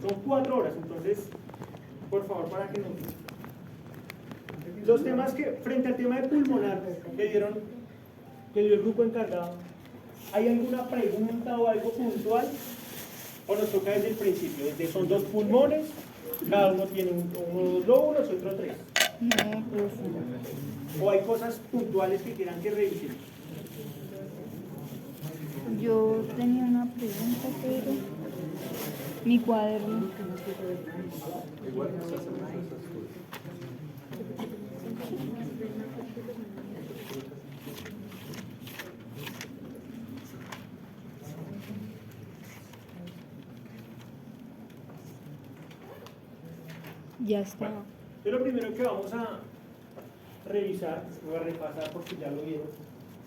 Son 4 horas, entonces, por favor, para que nos... Los temas que, frente al tema de pulmonar, que dio el grupo encargado, ¿hay alguna pregunta o algo puntual? ¿O nos toca desde el principio? Desde son 2 pulmones, cada uno tiene uno 2 lóbulos, otro 3. ¿O hay cosas puntuales que quieran que revisen? Yo tenía una pregunta, pero mi cuaderno. Ya está. Lo primero que vamos a revisar, voy a repasar porque ya lo vieron,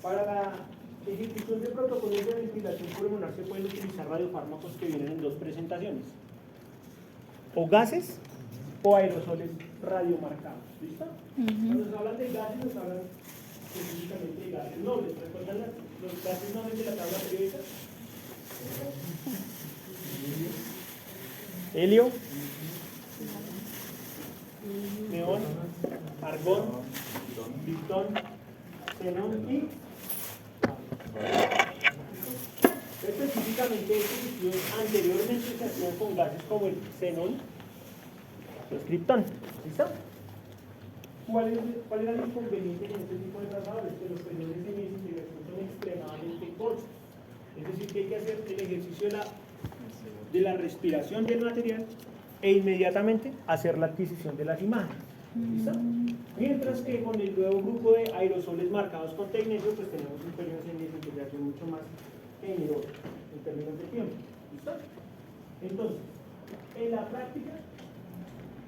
para la ejecución de protocolos de ventilación pulmonar se pueden utilizar radiofármacos que vienen en 2 presentaciones, o gases o aerosoles radiomarcados. ¿Listo? Cuando nos hablan de gases, nos hablan específicamente de gases nobles. ¿Recuerdan los gases nobles de la tabla periódica? Helio, neón, argón, pitón, xenón y específicamente estos estudios anteriormente se hacían con gases como el xenón, el criptón. ¿Listo? ¿Cuál era el inconveniente en este tipo de trazadores? Que los periodos de desintegración son extremadamente cortos. Es decir, que hay que hacer el ejercicio de la respiración del material e inmediatamente hacer la adquisición de las imágenes. ¿Listo? Mientras que con el nuevo grupo de aerosoles marcados con tecnesio, pues tenemos un periodo de desintegración mucho más generoso en términos de tiempo. ¿Listo? Entonces, en la práctica,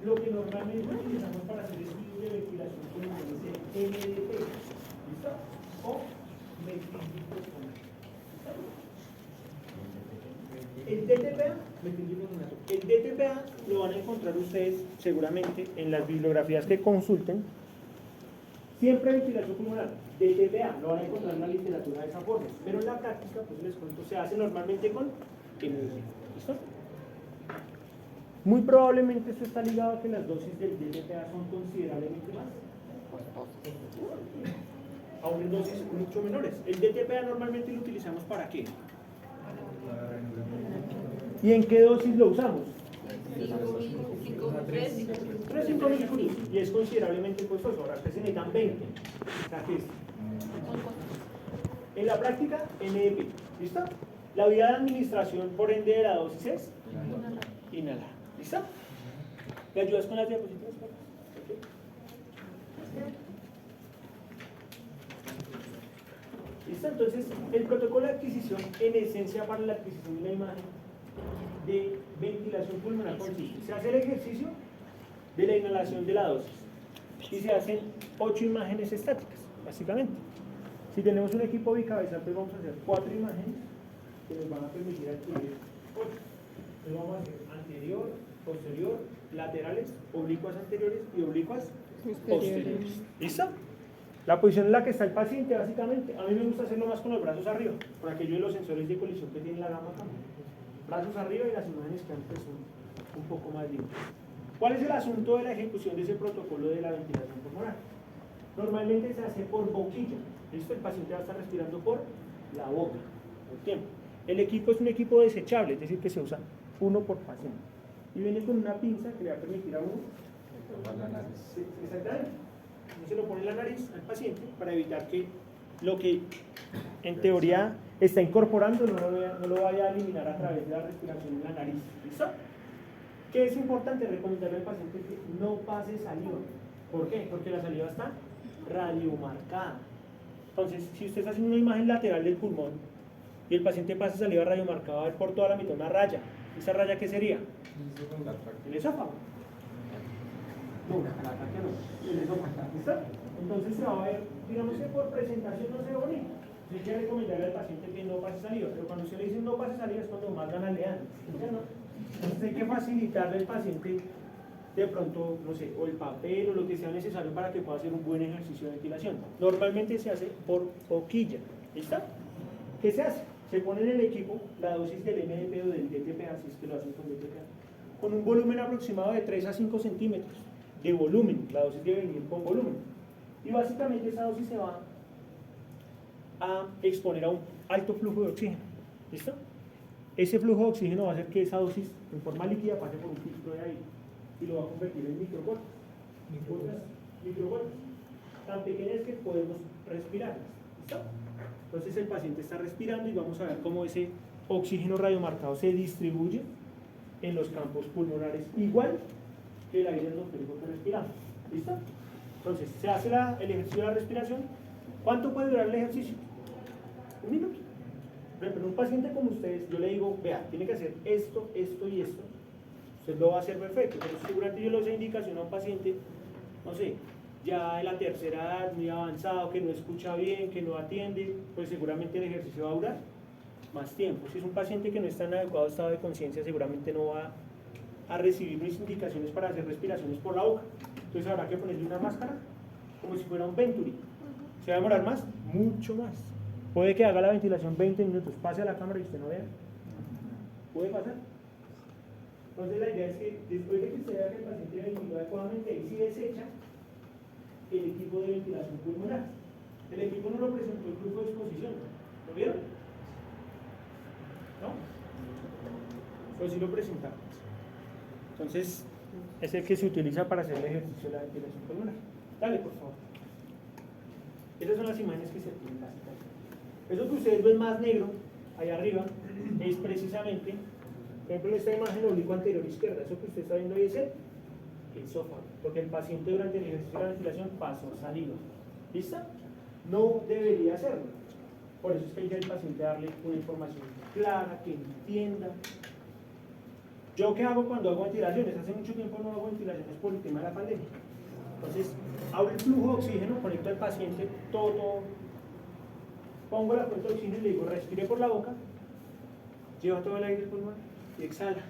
lo que normalmente utilizamos para hacer estudios de ventilación pulmonar es el MDT. ¿Listo? O metildiprotonato. El DTPA lo van a encontrar ustedes seguramente en las bibliografías que consulten. Siempre ventilación pulmonar, DTPA, lo van a encontrar en la literatura de esa forma. Pero en la práctica, pues les cuento, se hace normalmente con MDT. ¿Listo? Muy probablemente esto está ligado a que las dosis del DTPA son considerablemente más, aún en dosis mucho menores. El DTPA normalmente lo utilizamos ¿para qué? ¿Y en qué dosis lo usamos? 3-5 milicuries, y es considerablemente costoso. Ahora ustedes necesitan 20. O sea, ¿qué es? En la práctica, NEP. ¿Listo? La vía de administración, por ende, de la dosis es inhalar. ¿Listo? ¿Me ayudas con las diapositivas? Okay. ¿Listo? Entonces, el protocolo de adquisición, en esencia, para la adquisición de una imagen de ventilación pulmonar consiste. Se hace el ejercicio de la inhalación de la dosis y se hacen 8 imágenes estáticas, básicamente. Si tenemos un equipo bicabezal, pues vamos a hacer 4 imágenes que nos van a permitir adquirir 8. Entonces vamos a hacer anterior, posterior, laterales, oblicuas anteriores y oblicuas posteriores. ¿Listo? La posición en la que está el paciente, básicamente, a mí me gusta hacerlo más con los brazos arriba, por aquello de los sensores de colisión que tiene la gama también. Brazos arriba y las imágenes que antes son un poco más limpias. ¿Cuál es el asunto de la ejecución de ese protocolo de la ventilación pulmonar? Normalmente se hace por boquilla. ¿Listo? El paciente va a estar respirando por la boca, por tiempo. El equipo es un equipo desechable, es decir, que se usa uno por paciente. Y viene con una pinza que le va a permitir a uno. Exactamente. Uno se lo pone en la nariz al paciente para evitar que lo que en teoría está incorporando no lo vaya a eliminar a través de la respiración en la nariz. ¿Listo? ¿Qué es importante? Recomendarle al paciente que no pase saliva. ¿Por qué? Porque la saliva está radiomarcada. Entonces, si usted está haciendo una imagen lateral del pulmón y el paciente pasa saliva radiomarcada, va a ver por toda la mitad una raya. ¿Esa raya qué sería? El esófago. No, la tráquea no. El esófago. ¿Listo? Entonces se va a ver, digamos que por presentación no se ve bonito. Hay que recomendarle al paciente que no pase saliva, pero cuando se le dice no pase saliva es cuando más ganas le dan. Entonces hay que facilitarle al paciente de pronto, no sé, o el papel o lo que sea necesario para que pueda hacer un buen ejercicio de ventilación. Normalmente se hace por boquilla. ¿Listo? ¿Qué se hace? Se pone en el equipo la dosis del MDP o del DTPA, si es que lo hacen con DTPA, con un volumen aproximado de 3 a 5 centímetros de volumen. La dosis debe venir con volumen. Y básicamente esa dosis se va a exponer a un alto flujo de oxígeno. ¿Listo? Ese flujo de oxígeno va a hacer que esa dosis en forma líquida pase por un filtro de aire y lo va a convertir en microgotas. Microgotas tan pequeñas que podemos respirarlas. ¿Listo? Entonces el paciente está respirando y vamos a ver cómo ese oxígeno radiomarcado se distribuye en los campos pulmonares, igual que el aire atmosférico que respiramos. ¿Listo? Entonces, se hace el ejercicio de la respiración. ¿Cuánto puede durar el ejercicio? 1 minuto. Por ejemplo, un paciente como ustedes, yo le digo, vea, tiene que hacer esto, esto y esto. Usted lo va a hacer perfecto, pero seguramente yo le doy indicación a un paciente, no sé, ya de la tercera edad, muy avanzado, que no escucha bien, que no atiende, pues seguramente el ejercicio va a durar más tiempo. Si es un paciente que no está en adecuado estado de conciencia, seguramente no va a recibir mis indicaciones para hacer respiraciones por la boca. Entonces habrá que ponerle una máscara como si fuera un Venturi. ¿Se va a demorar más? Mucho más. Puede que haga la ventilación 20 minutos, pase a la cámara y usted no vea. Puede pasar. Entonces la idea es que después de que usted vea que el paciente ventiló adecuadamente, ahí sí desecha el equipo de ventilación pulmonar. El equipo no lo presentó el flujo de exposición. ¿Lo vieron? ¿No? Pues sí lo presentamos. Entonces, es el que se utiliza para hacer el ejercicio de la ventilación pulmonar. Dale, por favor. Esas son las imágenes que se tienen básicamente. Eso que ustedes ven más negro, allá arriba, es precisamente, por ejemplo, en esta imagen oblicuo anterior izquierda, eso que usted está viendo ahí es el esófago, porque el paciente durante el ejercicio de la ventilación pasó saliva. ¿Listo? No debería hacerlo. Por eso es que hay que al paciente darle una información clara, que entienda. ¿Yo qué hago cuando hago ventilaciones? Hace mucho tiempo no hago ventilaciones por el tema de la pandemia. Entonces, abro el flujo de oxígeno, conecto al paciente, todo, pongo la fuente de oxígeno y le digo, respire por la boca, lleva todo el aire al pulmón y exhala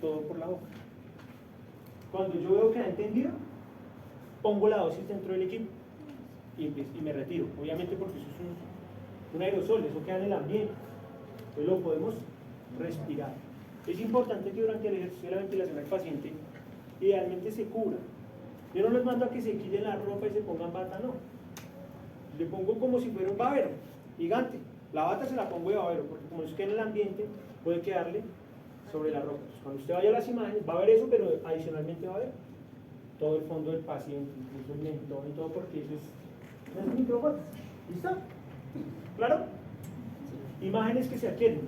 todo por la boca. Cuando yo veo que ha entendido, pongo la dosis dentro del equipo y me retiro. Obviamente porque eso es un aerosol, eso queda en el ambiente. Entonces lo podemos respirar. Es importante que durante el ejercicio de la ventilación al paciente idealmente se cubra. Yo no les mando a que se quiten la ropa y se pongan bata, no. Le pongo como si fuera un babero, gigante. La bata se la pongo de babero, porque como es que en el ambiente puede quedarle sobre la ropa. Entonces, cuando usted vaya a las imágenes, va a ver eso, pero adicionalmente va a ver todo el fondo del paciente, incluso el mentón y todo, porque eso es microgotas. ¿Listo? ¿Claro? Imágenes que se adquieren.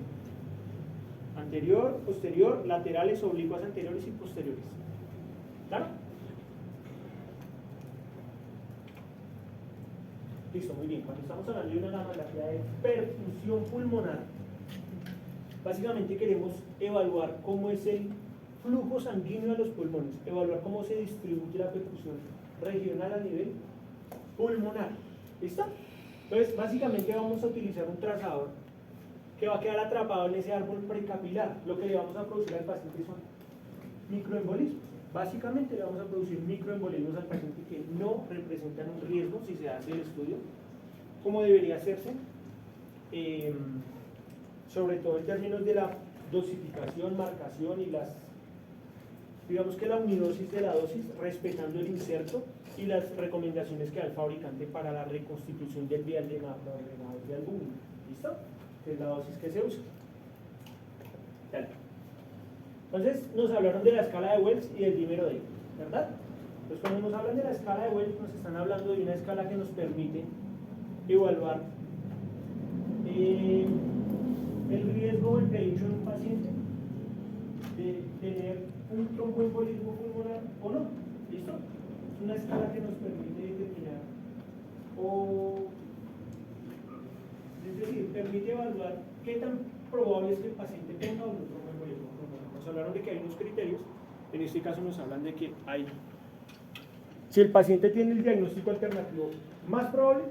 Anterior, posterior, laterales, oblicuas anteriores y posteriores. ¿Claro? Listo, muy bien. Cuando estamos hablando de una mamografía de perfusión pulmonar, básicamente queremos evaluar cómo es el flujo sanguíneo a los pulmones, evaluar cómo se distribuye la perfusión regional a nivel pulmonar. ¿Listo? Entonces, básicamente vamos a utilizar un trazador que va a quedar atrapado en ese árbol precapilar. Lo que le vamos a producir al paciente son microembolismos. Básicamente le vamos a producir microembolismos al paciente que no representan un riesgo si se hace el estudio, como debería hacerse, sobre todo en términos de la dosificación, marcación y digamos que la unidosis de la dosis, respetando el inserto y las recomendaciones que da el fabricante para la reconstitución del vial de albúmina. ¿Listo? Que es la dosis que se usa. Dale. Entonces nos hablaron de la escala de Wells y del dímero D, ¿verdad? Entonces cuando nos hablan de la escala de Wells nos están hablando de una escala que nos permite evaluar el riesgo o el peligro en un paciente de tener un tromboembolismo pulmonar o no. ¿Listo? Es una escala que nos permite determinar es decir, permite evaluar qué tan probable es que el paciente tenga o no tromboembolismo pulmonar. Nos hablaron de que hay unos criterios, en este caso nos hablan de que hay, si el paciente tiene el diagnóstico alternativo más probable,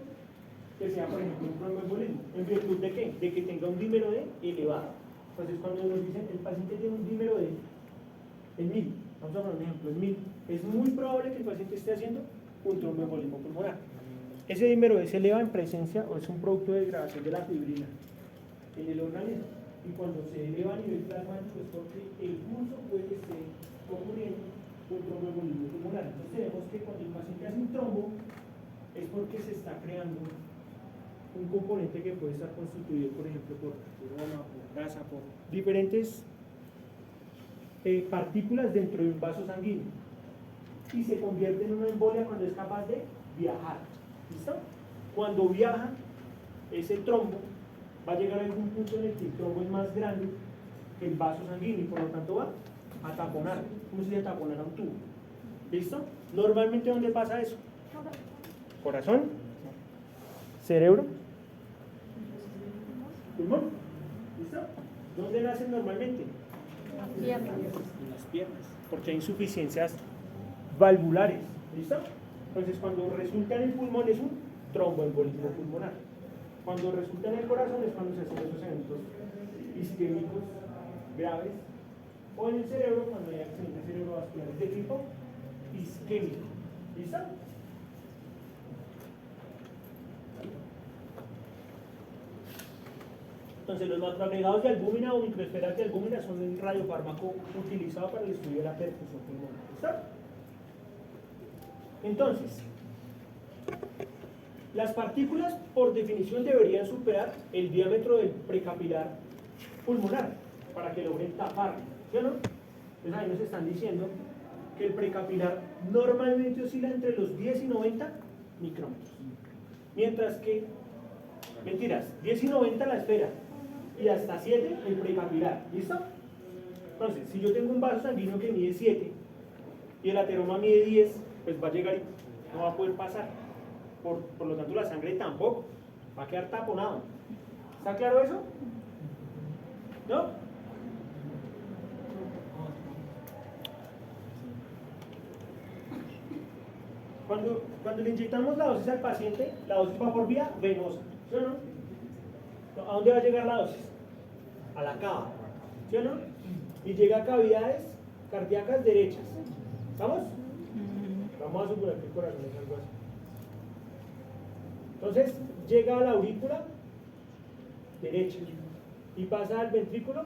que sea, por ejemplo, un tromboembolismo. ¿En virtud de qué? De que tenga un dímero D elevado. Entonces, cuando nos dicen el paciente tiene un dímero D en 1000, vamos a poner un ejemplo, en 1000, es muy probable que el paciente esté haciendo un tromboembolismo pulmonar. Ese dímero D se eleva en presencia o es un producto de degradación de la fibrina en el organismo. Y cuando se eleva a nivel plasmático es porque el pulso puede ser ocurriendo un tromboembolismo pulmonar. Entonces tenemos que cuando el paciente hace un trombo es porque se está creando un componente que puede estar constituido, por ejemplo, por arteroma, por grasa, por diferentes partículas dentro de un vaso sanguíneo y se convierte en una embolia cuando es capaz de viajar. ¿Listo? Cuando viaja, ese trombo va a llegar a algún punto en el que el trombo es más grande que el vaso sanguíneo y por lo tanto va a taponar, como si se taponara un tubo. ¿Listo? Normalmente, ¿dónde pasa eso? Corazón, cerebro, pulmón. ¿Listo? ¿Dónde nacen normalmente? En las piernas, porque hay insuficiencias valvulares. ¿Listo? Entonces, cuando resulta en el pulmón es un tromboembolismo pulmonar. Cuando resulta en el corazón es cuando se hacen esos eventos isquémicos graves, o en el cerebro cuando hay accidentes cerebrovasculares de tipo isquémico. ¿Listo? Entonces, los macroagregados de albúmina o microesferas de albúmina son el radiofármaco utilizado para el estudio de la perfusión pulmonar. ¿Listo? Entonces, las partículas por definición deberían superar el diámetro del precapilar pulmonar para que logren taparlo, ¿sí o no? Entonces ahí nos están diciendo que el precapilar normalmente oscila entre los 10 y 90 micrómetros, mientras que, mentiras, 10 y 90 la esfera y hasta 7 el precapilar. ¿Listo? Entonces, si yo tengo un vaso sanguíneo que mide 7 y el ateroma mide 10, pues va a llegar y no va a poder pasar. Por lo tanto, la sangre tampoco. Va a quedar taponado. ¿Está claro eso? ¿No? Cuando le inyectamos la dosis al paciente, la dosis va por vía venosa. ¿Sí o no? ¿A dónde va a llegar la dosis? A la cava. ¿Sí o no? Y llega a cavidades cardíacas derechas. ¿Estamos? Vamos a suponer que el corazón es algo así. Entonces, llega a la aurícula derecha y pasa al ventrículo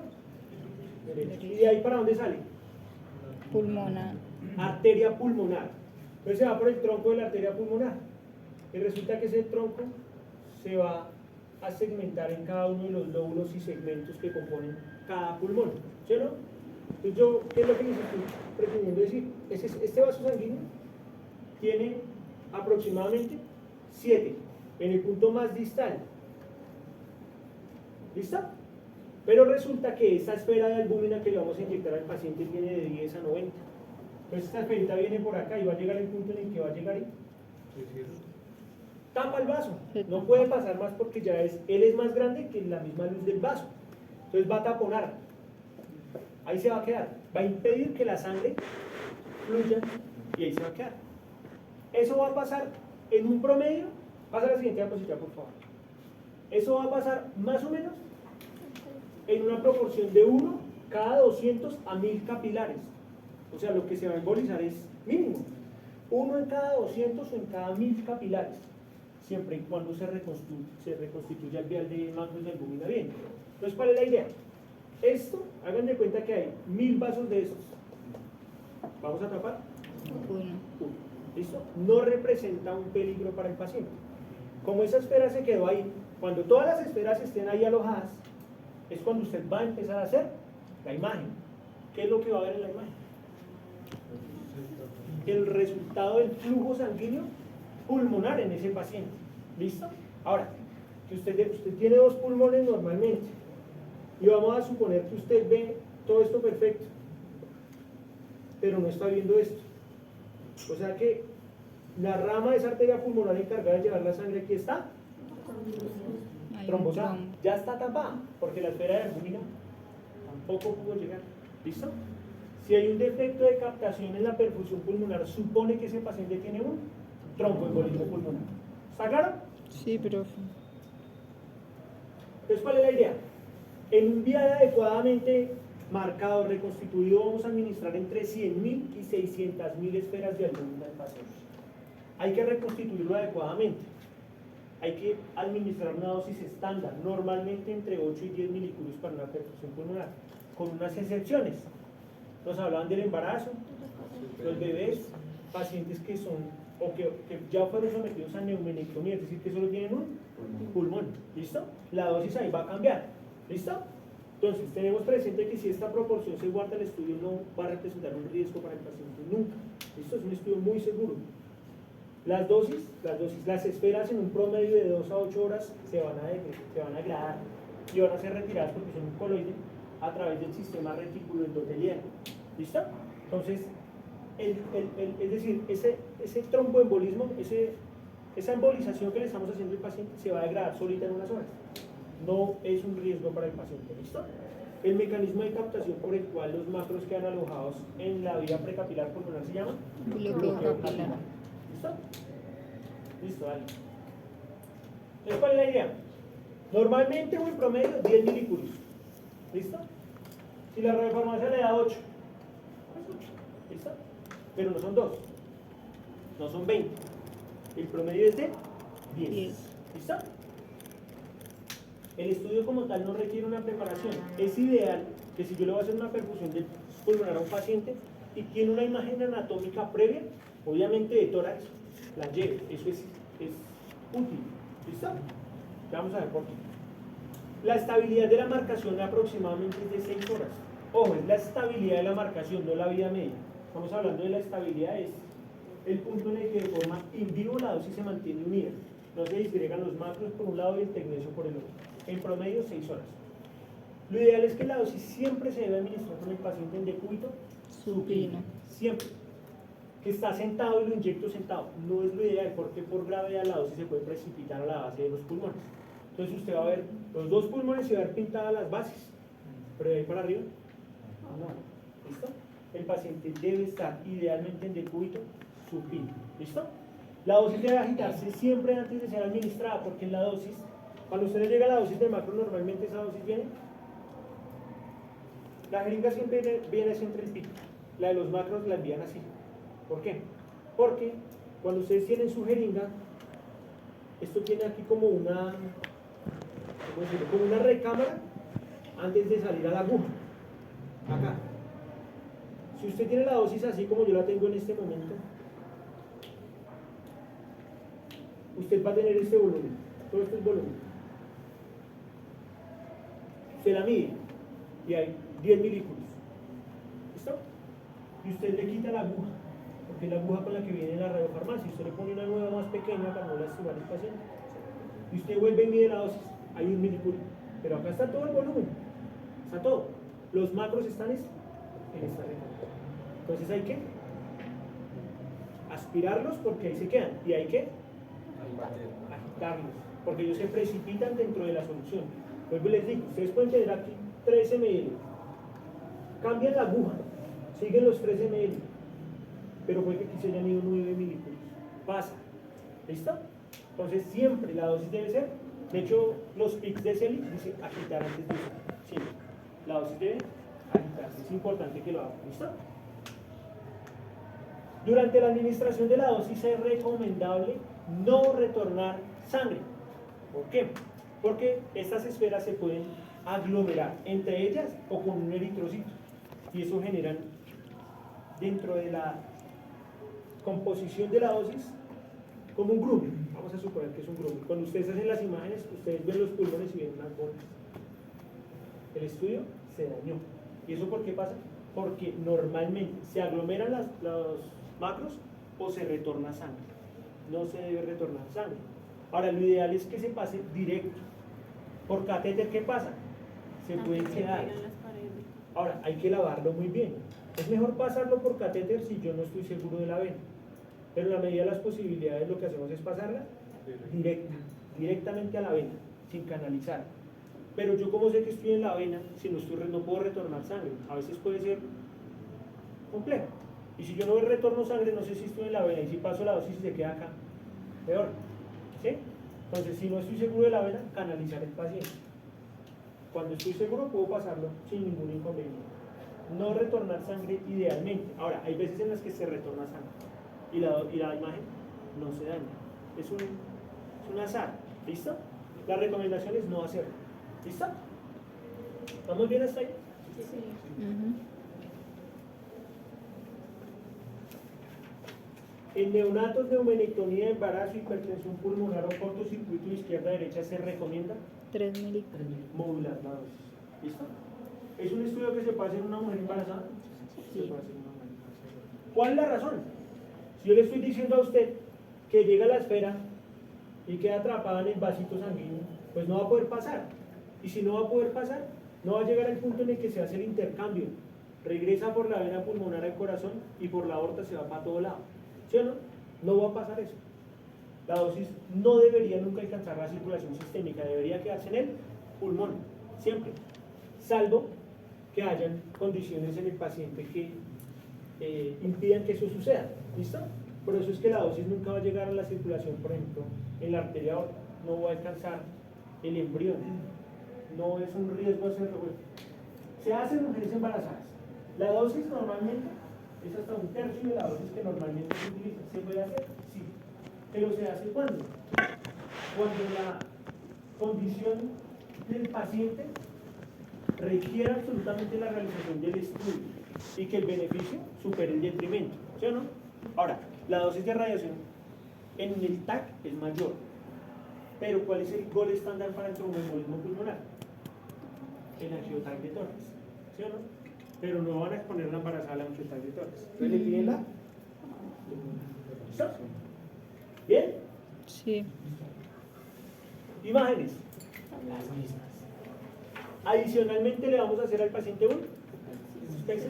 derecho. ¿Y de ahí para dónde sale? Pulmonar. Arteria pulmonar. Entonces se va por el tronco de la arteria pulmonar. Y resulta que ese tronco se va a segmentar en cada uno de los lóbulos y segmentos que componen cada pulmón. ¿Sí o no? Entonces yo, ¿qué es lo que les estoy pretendiendo decir? Este vaso sanguíneo tiene aproximadamente 7 en el punto más distal. ¿Listo? Pero resulta que esta esfera de albúmina que le vamos a inyectar al paciente tiene de 10 a 90. Entonces esta esferita viene por acá y va a llegar al punto en el que va a llegar y tapa el vaso. No puede pasar más porque ya él es más grande que la misma luz del vaso. Entonces va a taponar. Ahí se va a quedar. Va a impedir que la sangre fluya y ahí se va a quedar. Eso va a pasar en un promedio. Pasa a la siguiente diapositiva, por favor. Eso va a pasar más o menos en una proporción de 1 cada 200 a 1000 capilares. O sea, lo que se va a embolizar es mínimo. 1 en cada 200 o en cada 1000 capilares. Siempre y cuando se reconstituya el vial de macros de albúmina bien. Entonces, ¿cuál es la idea? Esto, hagan de cuenta que hay 1000 vasos de esos. ¿Vamos a tapar? 1. ¿Listo? No representa un peligro para el paciente. Como esa esfera se quedó ahí, cuando todas las esferas estén ahí alojadas, es cuando usted va a empezar a hacer la imagen. ¿Qué es lo que va a ver en la imagen? El resultado del flujo sanguíneo pulmonar en ese paciente. ¿Listo? Ahora, que usted tiene 2 pulmones normalmente y vamos a suponer que usted ve todo esto perfecto, pero no está viendo esto. O sea que la rama de esa arteria pulmonar encargada de llevar la sangre aquí está trombosada, ya está tapada, porque la esfera de albúmina tampoco pudo llegar. ¿Listo? Si hay un defecto de captación en la perfusión pulmonar, supone que ese paciente tiene un tromboembolismo pulmonar. ¿Está claro? Sí, profe. Entonces, ¿cuál es la idea? En un vial adecuadamente marcado, reconstituido, vamos a administrar entre 100.000 y 600.000 esferas de albúmina al paciente. Hay que reconstituirlo adecuadamente. Hay que administrar una dosis estándar, normalmente entre 8 y 10 milicurios para una perfusión pulmonar, con unas excepciones. nos hablaban del embarazo, los bebés, pacientes que son, o que ya fueron sometidos a neumonectomía, es decir, que solo tienen un pulmón, ¿listo? La dosis ahí va a cambiar, ¿listo? Entonces, tenemos presente que si esta proporción se guarda, el estudio no va a representar un riesgo para el paciente nunca. Esto es un estudio muy seguro. Las dosis, las esferas en un promedio de 2 a 8 horas se van a degradar y van a ser retiradas porque son un coloide a través del sistema retículo endotelial. ¿Listo? Entonces, es decir, ese tromboembolismo, esa embolización que le estamos haciendo al paciente se va a degradar solita en unas horas. No es un riesgo para el paciente. ¿Listo? El mecanismo de captación por el cual los macros quedan alojados en la vía precapilar pulmonar se llama Bloqueo capilar. ¿Listo? Listo, dale. Entonces, ¿cuál es la idea? Normalmente o en promedio 10 miliculos. ¿Listo? Si la radiofarmacia le da 8, pues 8. ¿Listo? Pero no son 2, no son 20. El promedio es de 10. ¿Listo? El estudio como tal no requiere una preparación. Es ideal que si yo le voy a hacer una perfusión de pulmonar a un paciente y tiene una imagen anatómica previa, obviamente de tórax, la lleve. Eso es útil. ¿Listo? Vamos a ver por qué. La estabilidad de la marcación aproximadamente es de 6 horas. Ojo, es la estabilidad de la marcación, no la vida media. Estamos hablando de la estabilidad, es el punto en el que de forma in vivo la dosis se mantiene unida. No se disgregan los macros por un lado y el tecnesio por el otro. En promedio 6 horas. Lo ideal es que la dosis siempre se debe administrar con el paciente en decúbito Supino. Siempre. Que está sentado y lo inyecto sentado. No es lo ideal porque por gravedad la dosis se puede precipitar a la base de los pulmones. Entonces usted va a ver los dos pulmones y va a ver pintadas las bases. Pero de ahí para arriba, no. ¿Listo? El paciente debe estar idealmente en decúbito supino. ¿Listo? La dosis debe agitarse siempre antes de ser administrada porque en la dosis, cuando usted le llega a la dosis de macro, normalmente esa dosis viene. La jeringa siempre viene entre el pico. La de los macros la envían así. ¿Por qué? Porque cuando ustedes tienen su jeringa, esto tiene aquí como una, ¿cómo decirlo? Como una recámara antes de salir a la aguja. Acá. Si usted tiene la dosis así como yo la tengo en este momento, usted va a tener este volumen. Todo esto es volumen. Usted la mide y hay 10 milículos. ¿Listo? Y usted le quita la aguja, porque es la aguja con la que viene la radiofarmacia. Usted le pone una nueva más pequeña para no lastimar al paciente. Y usted vuelve y mide la dosis. Hay 1 milículo. Pero acá está todo el volumen. Está todo. Los macros están en esta regla. Entonces hay que aspirarlos porque ahí se quedan. Y hay que agitarlos, porque ellos se precipitan dentro de la solución. Vuelvo y les digo, ustedes pueden tener aquí 13 ml. Cambian la aguja, siguen los 13 ml, pero puede que aquí se hayan ido 9 milículos. Pasa. ¿Listo? Entonces siempre la dosis debe ser, de hecho los PICs de CELI dice agitar antes de usar. Siempre. La dosis debe agitarse, es importante que lo hagan. ¿Listo? Durante la administración de la dosis es recomendable no retornar sangre. ¿Por qué? Porque estas esferas se pueden aglomerar entre ellas o con un eritrocito y eso generan dentro de la composición de la dosis como un grumen. Vamos a suponer que es un grumen. Cuando ustedes hacen las imágenes, ustedes ven los pulmones y ven unas bolas. El estudio se dañó. ¿Y eso por qué pasa? Porque normalmente se aglomeran los macros o se retorna sangre. No se debe retornar sangre. Ahora, lo ideal es que se pase directo. Por catéter, ¿qué pasa? Se pueden quedar. Ahora, hay que lavarlo muy bien. Es mejor pasarlo por catéter si yo no estoy seguro de la vena. Pero en la medida de las posibilidades, lo que hacemos es pasarla directamente a la vena, sin canalizar. Pero yo como sé que estoy en la vena, si no puedo retornar sangre. A veces puede ser complejo. Y si yo no retorno sangre, no sé si estoy en la vena. Y si paso la dosis y se queda acá, peor. ¿Sí? Entonces, si no estoy seguro de la vena, canalizar el paciente. Cuando estoy seguro, puedo pasarlo sin ningún inconveniente. No retornar sangre idealmente. Ahora, hay veces en las que se retorna sangre y la imagen no se daña. Es un azar. ¿Listo? La recomendación es no hacerlo. ¿Listo? ¿Estamos bien hasta ahí? Sí. En neonatos, neumonectomía, embarazo, hipertensión pulmonar o cortocircuito de izquierda a derecha se recomienda 3 mil. modular la dosis. ¿Listo? ¿Es un estudio que se puede hacer en una mujer embarazada? Sí. Se puede hacer en una mujer embarazada. ¿Cuál es la razón? Si yo le estoy diciendo a usted que llega a la esfera y queda atrapada en el vasito sanguíneo, pues no va a poder pasar. Y si no va a poder pasar, no va a llegar al punto en el que se hace el intercambio. Regresa por la vena pulmonar al corazón y por la aorta se va para todo lado. ¿Sí o no? No va a pasar eso. La dosis no debería nunca alcanzar la circulación sistémica, debería quedarse en el pulmón, siempre. Salvo que hayan condiciones en el paciente que impidan que eso suceda. ¿Listo? Por eso es que la dosis nunca va a llegar a la circulación, por ejemplo, en la arteria aorta. No va a alcanzar el embrión. No es un riesgo hacerlo. Bueno, se hace en mujeres embarazadas. La dosis normalmente es hasta 1/3 de la dosis que normalmente se utiliza. ¿Se puede hacer? Sí. Pero se hace ¿cuándo? Cuando la condición del paciente requiere absolutamente la realización del estudio y que el beneficio supere el detrimento. ¿Sí o no? Ahora, la dosis de radiación en el TAC es mayor. Pero ¿cuál es el gol estándar para el tromboembolismo pulmonar? El angiotac de tórax. ¿Sí o no? Pero no van a exponer la embarazada al angiotac de tórax. Entonces le piden la... ¿Listo? ¿Bien? Sí. Imágenes. Las mismas. Adicionalmente le vamos a hacer al paciente un SPECT.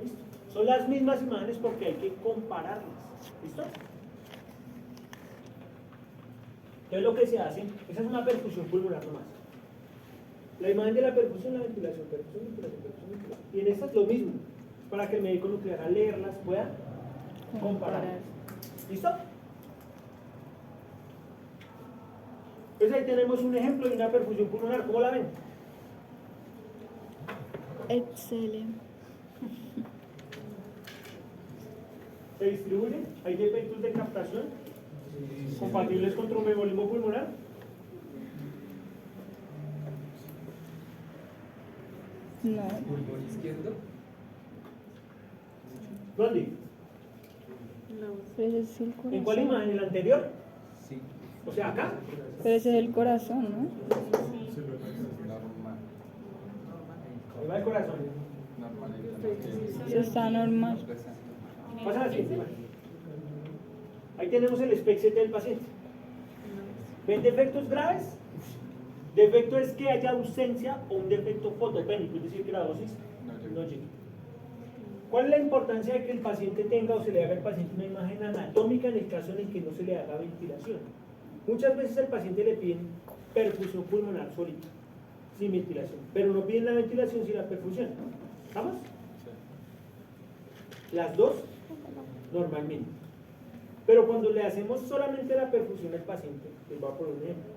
¿Listo? Son las mismas imágenes porque hay que compararlas. ¿Listo? Entonces lo que se hace, esa es una perfusión pulmonar nomás. La imagen de la perfusión, la ventilación, perfusión, ventilación, perfusión, ventilación. Y en esta es lo mismo, para que el médico nuclear al leerlas pueda comparar. ¿Listo? Entonces ahí tenemos un ejemplo de una perfusión pulmonar. ¿Cómo la ven? Excelente. ¿Se distribuyen? ¿Hay defectos de captación compatibles con tromboembolismo pulmonar? No. Pulmón izquierdo. ¿Dónde? Pero ese es el corazón. ¿En cuál imagen? ¿En la anterior? Sí. O sea, acá. Pero ese es el corazón, ¿no? Normal. Ahí va el corazón. Normalito. Eso está normal. Pasa a la siguiente imagen. Ahí tenemos el SPECT del paciente. ¿Ven defectos graves? Defecto es que haya ausencia o un defecto fotopénico, es decir, que la dosis no llegue. ¿Cuál es la importancia de que el paciente tenga o se le haga al paciente una imagen anatómica en el caso en el que no se le haga ventilación? Muchas veces al paciente le piden perfusión pulmonar solita, sin ventilación, pero no piden la ventilación sin la perfusión. ¿Vamos? Las dos, normalmente. Pero cuando le hacemos solamente la perfusión al paciente, les voy a poner un ejemplo.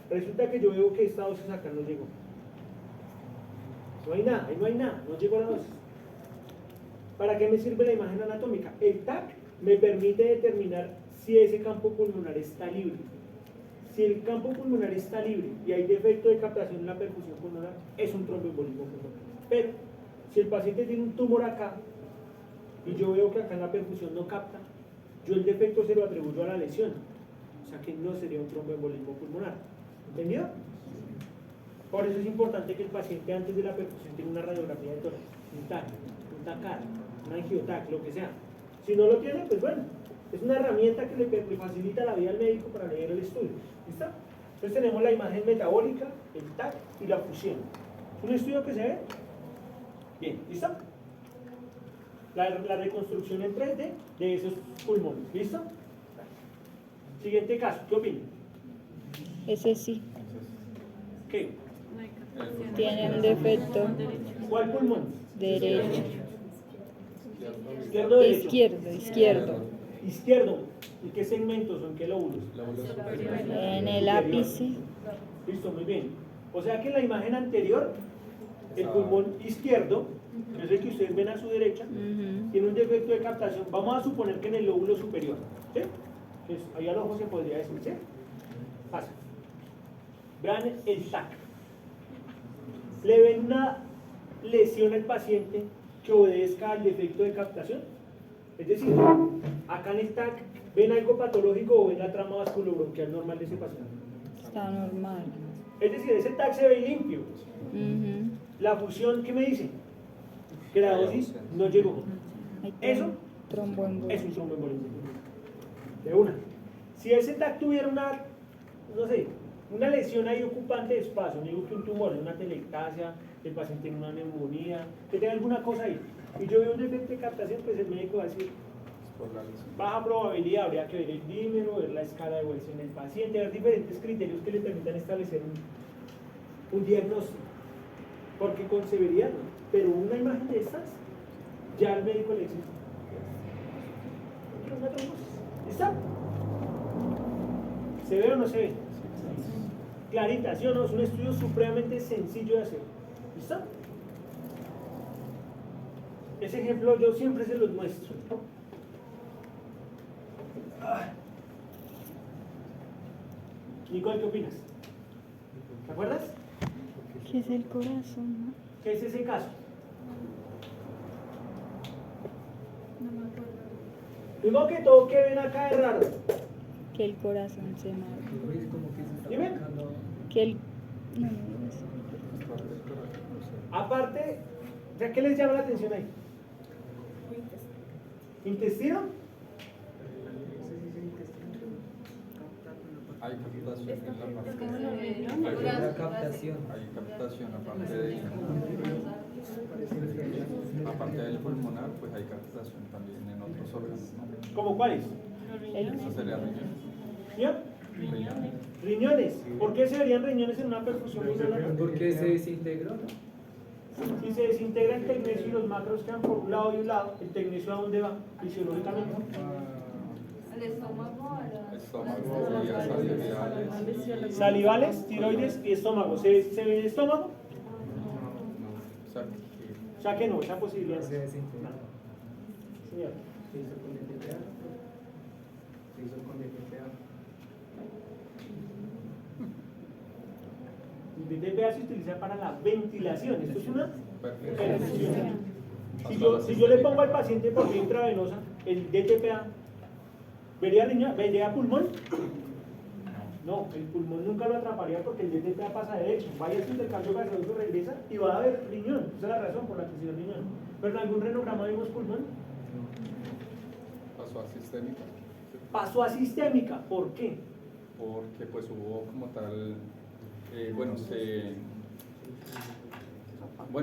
Resulta que yo veo que esta dosis acá no llegó. No hay nada, ahí no hay nada, no llegó la dosis. ¿Para qué me sirve la imagen anatómica? El TAC me permite determinar si ese campo pulmonar está libre. Si el campo pulmonar está libre y hay defecto de captación en la perfusión pulmonar, es un tromboembolismo pulmonar. Pero si el paciente tiene un tumor acá y yo veo que acá en la perfusión no capta, yo el defecto se lo atribuyo a la lesión. O sea que no sería un tromboembolismo pulmonar. ¿Entendido? Por eso es importante que el paciente antes de la perfusión tenga una radiografía de tórax, un TAC, un TACAR, un angiotac, lo que sea. Si no lo tiene, pues bueno, es una herramienta que le facilita la vida al médico para leer el estudio. ¿Listo? Entonces tenemos la imagen metabólica, el TAC y la fusión. ¿Es un estudio que se ve? Bien, ¿listo? La reconstrucción en 3D de esos pulmones. ¿Listo? Siguiente caso, ¿qué opinan? Ese sí. ¿Qué? Tiene un defecto. ¿Cuál pulmón? Derecho. ¿Izquierdo o derecho? Izquierdo. Izquierdo. ¿Y qué segmentos o en qué lóbulos? En el ápice. Listo, muy bien. O sea que en la imagen anterior, el pulmón izquierdo, que es el que ustedes ven a su derecha, tiene un defecto de captación. Vamos a suponer que en el lóbulo superior. ¿Sí? Entonces, ahí al ojo se podría decir, ¿sí? Pasa. Vean el TAC. ¿Le ven una lesión al paciente que obedezca al defecto de captación? Es decir, acá en el TAC, ¿ven algo patológico o ven la trama vasculobronquial normal de ese paciente? Está normal. Es decir, ese TAC se ve limpio. Ujú. La fusión, ¿qué me dice? Que la dosis no llegó. Hay Eso tromboembolia. es un tromboembolismo. De una. Si ese TAC tuviera una, no sé, una lesión ahí ocupante de espacio, no digo que un tumor, una telectasia, el paciente tiene una neumonía, que tenga alguna cosa ahí, y yo veo un defecto de captación, pues el médico va a decir, Por la lesión. baja probabilidad, habría que ver el dímero, ver la escala de evolución del paciente, ver diferentes criterios que le permitan establecer un diagnóstico. Porque con severidad, ¿no? Pero una imagen de estas, ya el médico le dice, una trombosis. ¿Listo? ¿Se ve o no se ve? Clarita, ¿sí o no? Es un estudio supremamente sencillo de hacer. ¿Listo? Ese ejemplo yo siempre se los muestro. Nicole, ¿qué opinas? ¿Te acuerdas? ¿Qué es el corazón? ¿No? ¿Qué es ese caso? Primero que todo, ¿qué ven acá de raro? Que el corazón se marca. Es como que se está Dime. marcando Que el... No, no, eso. parte del corazón. Aparte, ¿ya qué les llama la atención ahí? ¿Intestino? Hay captación en la parte Hay una captación. Hay captación aparte del pulmonar, pues hay captación también en otros órganos, ¿no? ¿Cómo cuáles? Eso sería riñones. ¿Ya? Riñones. Riñones. ¿Por qué se verían riñones en una perfusión pulmonar? Porque se desintegró, ¿no? Si se desintegra el tecnecio y los macros quedan por un lado y un lado, ¿el tecnecio a dónde va? Fisiológicamente. Al estómago, Estómago, vías salivales. Salivales, tiroides y estómago. ¿Se ve el estómago? No, exacto. O sea que no, esa posibilidad. Se desintegró. Señor. Se hizo con DTPA. Se hizo con DTPA. El DTPA se utiliza para la ventilación. Esto es una perfusión. Perfusión. Si yo le pongo al paciente por vía intravenosa el DTPA, ¿vería riñón? ¿Vería pulmón? No, el pulmón nunca lo atraparía porque el DTPA pasa derecho. Vaya a su intercambio gaseoso, regresa y va a haber riñón. Esa es la razón por la que se dio riñón. Pero en algún renograma vimos pulmón. Pasó a sistémica. Pasó a sistémica. ¿Por qué? Porque pues hubo como tal,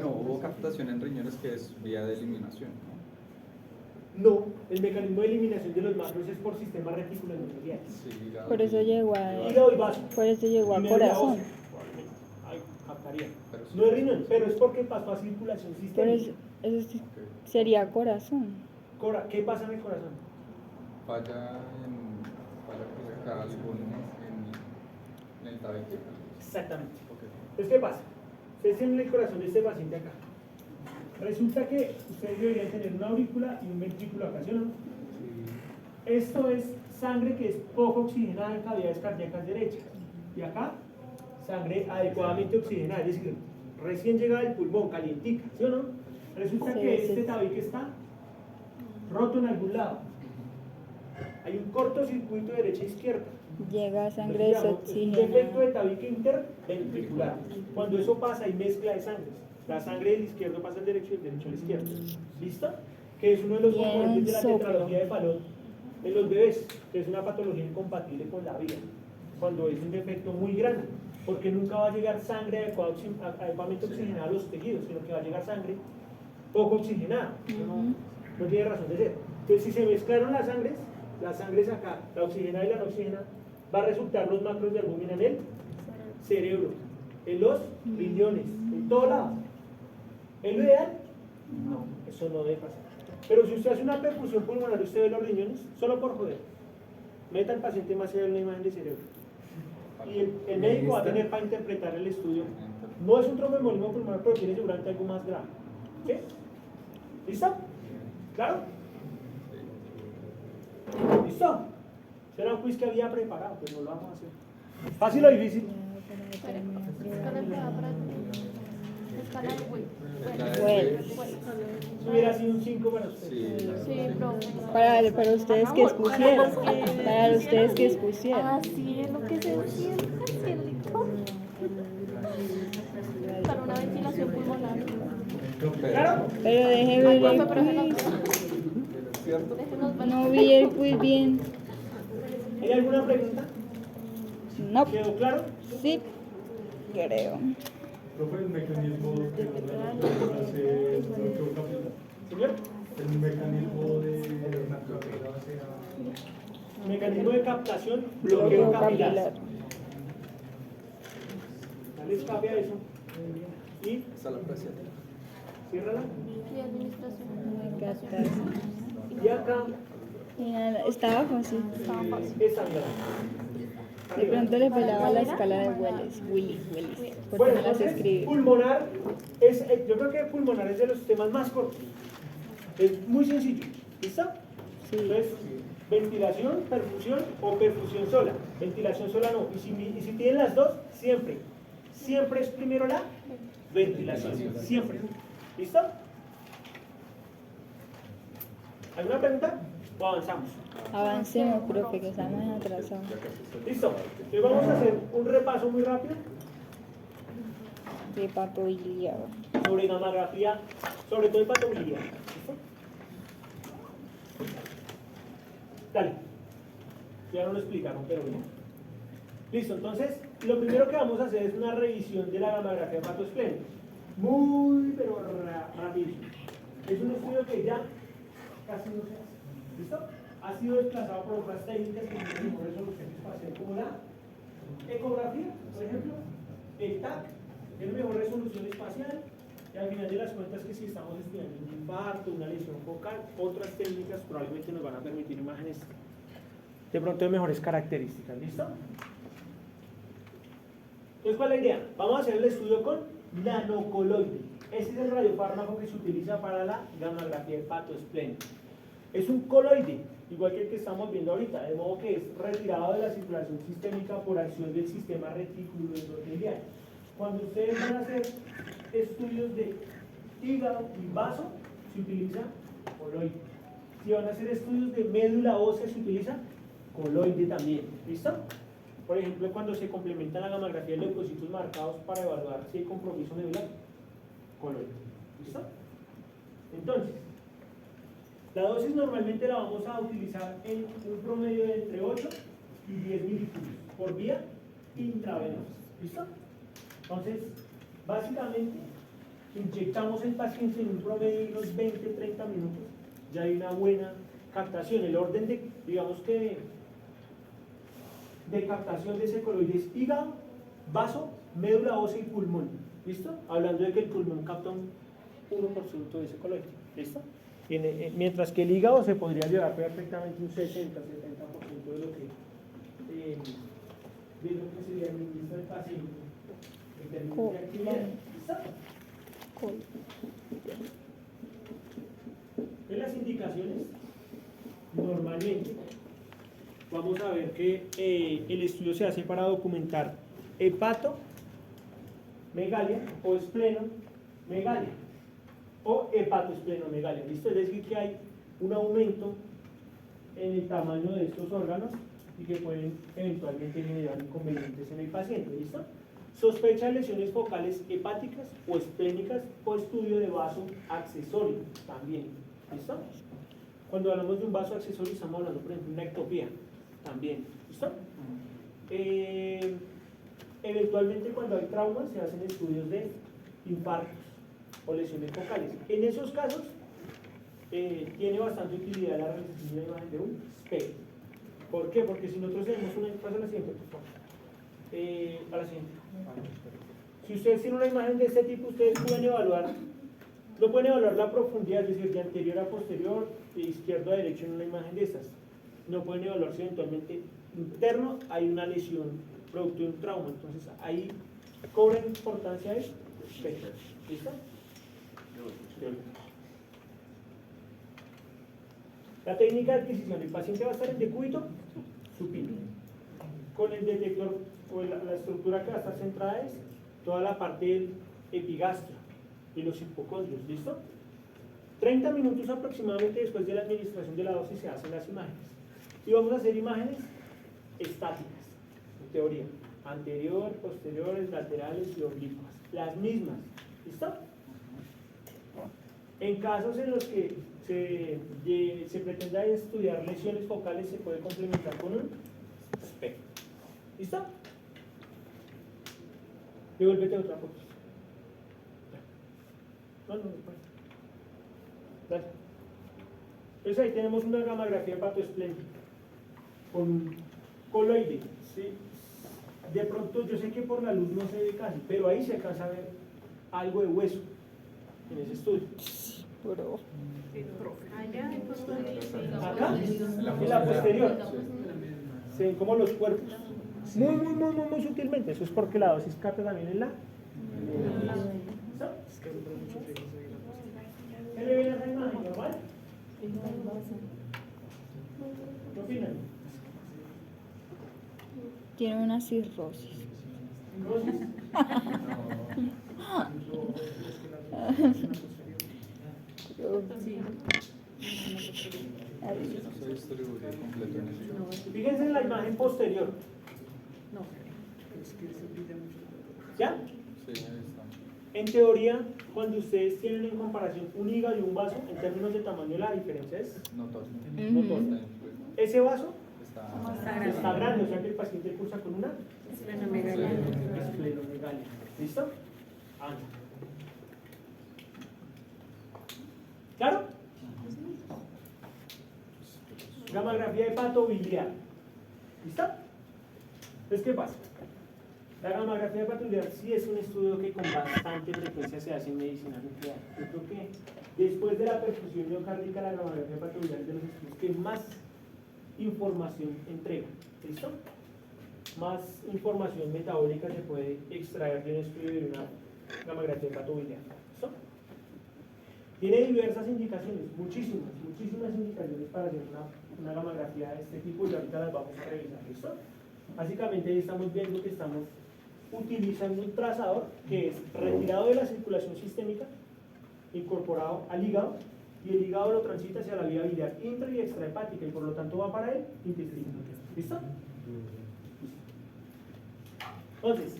hubo captación en riñones que es vía de eliminación, ¿no? No, el mecanismo de eliminación de los macros es por sistema reticular endotelial. Sí, hígado Por eso y- llegó a... Hígado y vaso. Por eso llegó a Y médula corazón. ósea. Ay, captaría. Pero sí. No es riñón, pero es porque pasó a circulación Por sistémica. eso sí Ok. sería corazón. ¿Qué pasa en el corazón? Falla que acá algo en el tabique. Exactamente. Ok. Entonces, ¿qué pasa? Ustedes tienen el corazón de este paciente acá. Resulta que ustedes deberían tener una aurícula y un ventrículo acá, ¿sí o no? Esto es sangre que es poco oxigenada en cavidades cardíacas derechas. Y acá, sangre adecuadamente oxigenada, es decir, recién llegada del pulmón, calientica, ¿sí o no? Resulta Sí, que sí. este tabique está roto en algún lado. Hay un cortocircuito de derecha a izquierda. Llega sangre Es un defecto de desoxigenada. tabique interventricular. Cuando eso pasa hay mezcla de sangre. La sangre del izquierdo pasa al derecho y el derecho al izquierdo. ¿Listo? Que es uno de los Bien, componentes de la soplo. tetralogía de Fallot en los bebés, que es una patología incompatible con la vida, cuando es un defecto muy grande, porque nunca va a llegar sangre adecuadamente oxigenada a los tejidos, sino que va a llegar sangre poco oxigenada. Eso no tiene razón de ser. Entonces, si se mezclaron las sangres acá, la oxigenada y la no oxigenada, va a resultar los macros de albúmina en el cerebro, en los riñones, en todo lado. ¿Es lo ideal? No, eso no debe pasar. Pero si usted hace una perfusión pulmonar y usted ve los riñones, solo por joder, meta al paciente más allá de una imagen de cerebro. Y el médico va a tener para interpretar el estudio. No es un tromboembolismo pulmonar, pero tiene seguramente algo más grave. ¿Ok? ¿Listo? ¿Claro? ¿Listo? Será un quiz que había preparado, pero no lo vamos a hacer. ¿Fácil o difícil? escala de Will. Bueno. Si hubiera sido un 5 para usted. Sí, Sí, profe. Para ustedes que expusieron. Para ustedes que expusieron. Así es lo que se siente, cielito. Para una ventilación pulmonar. Claro. Pero deje ver el Profe, pero quiz. ¿cierto? déjenos ver. No vi el quiz bien. ¿Hay alguna pregunta? No. ¿Quedó claro? Sí. Creo. Profe, el mecanismo que hace el bloqueo capilar. Señor. El mecanismo de Mecanismo de captación, bloqueo capilar. Dale escape a eso. Y Esa la presión. ciérrala. Y administración. Me captación. Y acá Estaba fácil. es sangrado. De pronto le pelaba la escala de Willis. Porque Bueno, no las entonces, escribe. pulmonar es, yo creo que pulmonar es de los temas más cortos. Es muy sencillo. ¿Listo? Sí. Entonces, ventilación, perfusión o perfusión sola. Ventilación sola no. Y si tienen las dos, siempre es primero la ventilación. Siempre. ¿Listo? ¿Alguna pregunta? ¿O avanzamos? Avancemos, profe, que estamos atrasados. Listo. Entonces vamos a hacer un repaso muy rápido De patología. sobre gamografía, sobre todo hepatobiliar. ¿Listo? Dale. Ya no lo explicaron, pero bien. Listo, entonces lo primero que vamos a hacer es una revisión de la gamografía hepatoesplénica. Muy, pero rapidísimo. Es un estudio que ya casi no se hace. ¿Listo? Ha sido desplazado por otras técnicas que tienen mejor resolución espacial, como la ecografía, por ejemplo, el TAC, tiene mejor resolución espacial, y al final de las cuentas que si estamos estudiando un infarto, una lesión focal, otras técnicas probablemente nos van a permitir imágenes de pronto de mejores características. ¿Listo? Entonces, ¿cuál es la idea? Vamos a hacer el estudio con nanocoloide. Ese es el radiofármaco que se utiliza para la gamografía hepatoesplénica. Es un coloide, igual que el que estamos viendo ahorita, de modo que es retirado de la circulación sistémica por acción del sistema retículo endotelial. Cuando ustedes van a hacer estudios de hígado y vaso, se utiliza coloide. Si van a hacer estudios de médula ósea, se utiliza coloide también. ¿Listo? Por ejemplo, cuando se complementa la gamografía de leucocitos marcados para evaluar si hay compromiso medular, coloide. ¿Listo? Entonces, la dosis normalmente la vamos a utilizar en un promedio de entre 8 y 10 mililitros por vía intravenosa. ¿Listo? Entonces, básicamente, inyectamos el paciente en un promedio de unos 20-30 minutos. Ya hay una buena captación. El orden de, digamos que, de captación de ese coloide es hígado, vaso, médula ósea y pulmón. ¿Listo? Hablando de que el pulmón capta un 1% de ese coloide. ¿Listo? Mientras que el hígado se podría llevar perfectamente un 60-70% de lo que sería el inicio del paciente en términos de actividad. ¿Listo? En las indicaciones, normalmente vamos a ver que el estudio se hace para documentar hepatomegalia o esplenomegalia o hepatoesplenomegalia. ¿Listo? Es decir, que hay un aumento en el tamaño de estos órganos y que pueden eventualmente generar inconvenientes en el paciente. ¿Listo? Sospecha de lesiones focales hepáticas o esplénicas o estudio de vaso accesorio también. ¿Listo? Cuando hablamos de un vaso accesorio estamos hablando, por ejemplo, de una ectopía también. ¿Listo? Eventualmente cuando hay traumas se hacen estudios de infartos o lesiones focales. En esos casos tiene bastante utilidad la realización de imagen de un espejo. ¿Por qué? Porque si nosotros tenemos una... Pasa a la siguiente, por favor. A la siguiente. Si ustedes tienen una imagen de este tipo, ustedes pueden evaluar, no pueden evaluar la profundidad, es decir, de anterior a posterior, de izquierdo a derecho en una imagen de estas. No pueden evaluar si eventualmente interno hay una lesión producto de un trauma. Entonces ahí cobra importancia el espejo. ¿Listo? La técnica de adquisición, el paciente va a estar en decúbito supino. Con el detector o la estructura que va a estar centrada es toda la parte del epigastrio. y los hipocondrios, ¿listo? 30 minutos aproximadamente después de la administración de la dosis se hacen las imágenes. Y vamos a hacer imágenes estáticas, en teoría, anterior, posteriores, laterales y oblicuas, las mismas, ¿listo? En casos en los que se pretenda estudiar lesiones focales se puede complementar con un espectro, ¿listo? Devuélvete otra foto. No, dale. Entonces ahí tenemos una gamografía hepatoesplénica con coloide, ¿sí? De pronto yo sé que por la luz no se ve casi, pero ahí se alcanza a ver algo de hueso en ese estudio. Bro. Allá en posterior. Acá, en la posterior, se ven como los cuerpos. Muy sutilmente. Eso es porque la dosis capta también en la. ¿Listo? ¿Qué le ven a esa imagen? ¿Normal? ¿Qué opinan? Tiene una cirrosis. ¿Rosis? No se distribuye completo en el. Fíjense en la imagen posterior. ¿Ya? Sí, ahí está. En teoría, cuando ustedes tienen en comparación un hígado y un vaso, en términos de tamaño, la diferencia es Notorio. notoria. Ese vaso Está está grande, o sea que el paciente cursa con una Esplenomegalia. esplenomegalia. ¿Listo? Anda. ¿Claro? Gamografía hepatobiliar. ¿Listo? Entonces, ¿qué pasa? La gamografía hepatobiliar sí es un estudio que con bastante frecuencia se hace en medicina nuclear. Yo creo que después de la perfusión miocárdica, la gamografía hepatobiliar es de los estudios que más información entrega. ¿Listo? Más información metabólica se puede extraer de un estudio de una gamografía hepatobiliar. ¿Listo? Tiene diversas indicaciones, muchísimas indicaciones para hacer una gamografía de este tipo y ahorita las vamos a revisar. ¿Listo? Básicamente ahí estamos viendo que estamos utilizando un trazador que es retirado de la circulación sistémica, incorporado al hígado, y el hígado lo transita hacia la vía biliar intra y extrahepática y por lo tanto va para el intestino. ¿Listo? Entonces,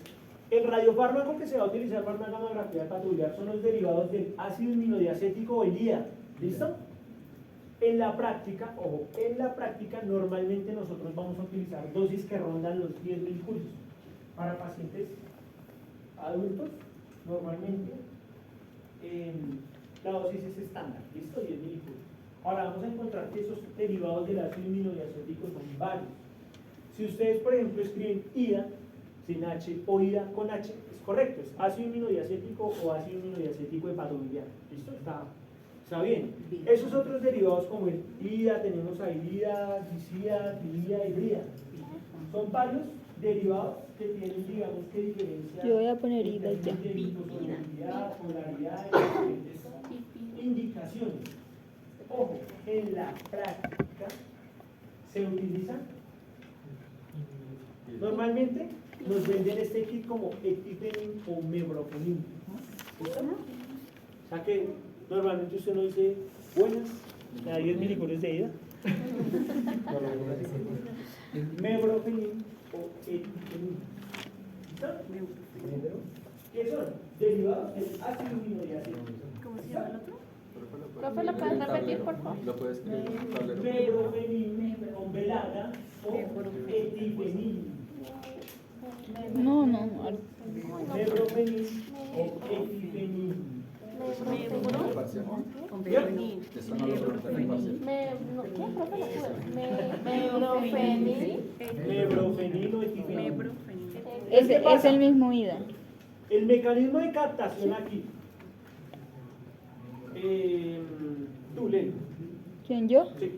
el radiofármaco que se va a utilizar para una gamografía hepatobiliar son los derivados del ácido aminodiacético o el IDA. ¿Listo? En la práctica, ojo, en la práctica normalmente nosotros vamos a utilizar dosis que rondan los 10 milijulios. Para pacientes adultos, normalmente la dosis es estándar, ¿listo? 10 milijulios. Ahora vamos a encontrar que esos derivados del ácido aminodiacético son varios. Si ustedes, por ejemplo, escriben IDA sin H o IDA con H, es correcto, es ácido aminodiacético o ácido aminodiacético hepatobiliar. ¿Listo? Está bien. Esos otros derivados como el IDA, tenemos ahí IDA, GISIDA, TIDA y BRIDA. Son varios derivados que tienen, digamos, que diferencia. Yo voy a poner ida ya. Polaridad, polaridad y diferentes indicaciones. Ojo, en la práctica se utiliza. Normalmente nos venden este kit como etipenin o mebrofenin. O sea que normalmente usted no dice buenas, me da 10 miligramos de ida. Mebrofenin o etipenin. ¿Qué son? Derivados del ácido aminodiacético. ¿Cómo se llama el otro? Profe, ¿lo puedes repetir, por favor? Lo puedes escribir en un tablero. Mebrofenin con velada o etipenin. No. Mebrofenin o etipenin. Parcial. Convenio. Eso no lo preguntan en parcial. ¿Qué, profe? No pude. Mebrofenin. Mebrofenin o etipenin. Es el mismo ida. El mecanismo de captación aquí. Tú, Leo. ¿Quién yo? Sí.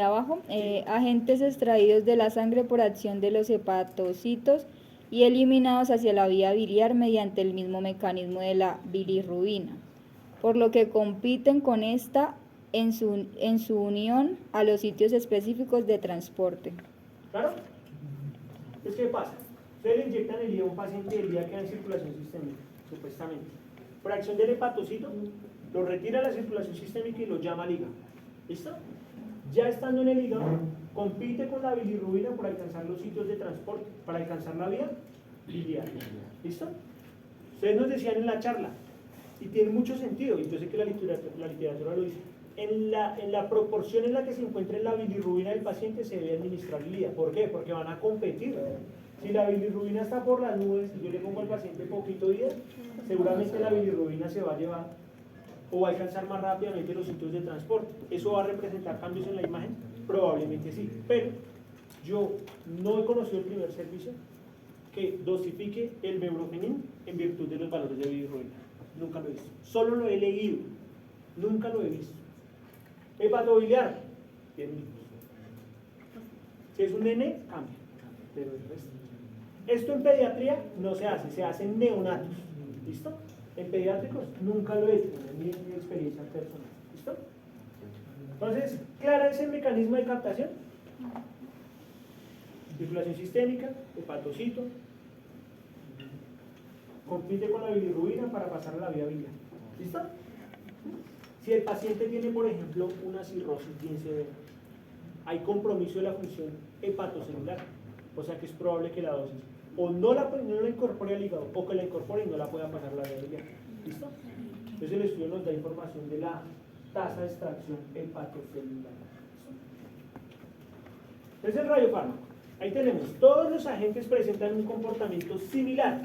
Abajo, agentes extraídos de la sangre por acción de los hepatocitos y eliminados hacia la vía biliar mediante el mismo mecanismo de la bilirrubina, por lo que compiten con esta en su unión a los sitios específicos de transporte. ¿Claro? Entonces, ¿qué pasa? Ustedes le inyectan el IVA a un paciente y el día queda en circulación sistémica, supuestamente. fracción del hepatocito, lo retira de la circulación sistémica y lo llama al hígado. ¿Listo? Ya estando en el hígado, compite con la bilirrubina por alcanzar los sitios de transporte, para alcanzar la vía biliar. ¿Listo? Ustedes nos decían en la charla, y tiene mucho sentido, y yo sé que la literatura lo dice, en la proporción en la que se encuentre la bilirrubina del paciente se debe administrar el día. ¿Por qué? Porque van a competir. Si la bilirrubina está por las nubes y yo le pongo al paciente poquito día, seguramente la bilirrubina se va a llevar o va a alcanzar más rápidamente los sitios de transporte. ¿Eso va a representar cambios en la imagen? Probablemente sí, pero yo no he conocido el primer servicio que dosifique el mebrofenin en virtud de los valores de bilirrubina. Nunca lo he visto. Solo lo he leído. Nunca lo he visto. Hepatobiliar, 10 minutos. Si es un nene, cambia. Pero el resto. Esto en pediatría no se hace en neonatos. ¿Listo? En pediátricos nunca lo he hecho, en mi experiencia personal. ¿Listo? Entonces, ¿clara es el mecanismo de captación? Circulación sistémica, hepatocito, compite con la bilirrubina para pasar a la vía biliar. ¿Listo? Si el paciente tiene, por ejemplo, una cirrosis bien severa, hay compromiso de la función hepatocelular, o sea que es probable que la dosis o no la incorpore al hígado, o que la incorpore y no la pueda pasar a la vía biliar. ¿Listo? Entonces el estudio nos da información de la tasa de extracción hepatocelular. Entonces el radiofármaco. Ahí tenemos, todos los agentes presentan un comportamiento similar.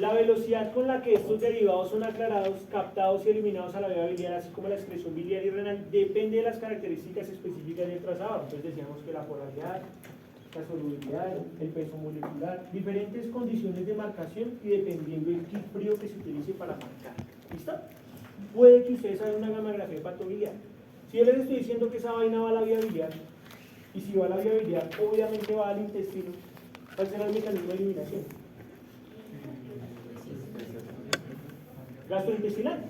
La velocidad con la que estos derivados son aclarados, captados y eliminados a la vía biliar, así como la excreción biliar y renal, depende de las características específicas del trazador. Entonces decíamos que la polaridad, la solubilidad, el peso molecular, diferentes condiciones de marcación y dependiendo del kit frío que se utilice para marcar. ¿Listo? Puede que ustedes hagan una gamografía hepatobiliar. Si yo les estoy diciendo que esa vaina va a la vía biliar, y si va a la vía biliar, obviamente va al intestino, ¿cuál será el mecanismo de eliminación? Gastrointestinal.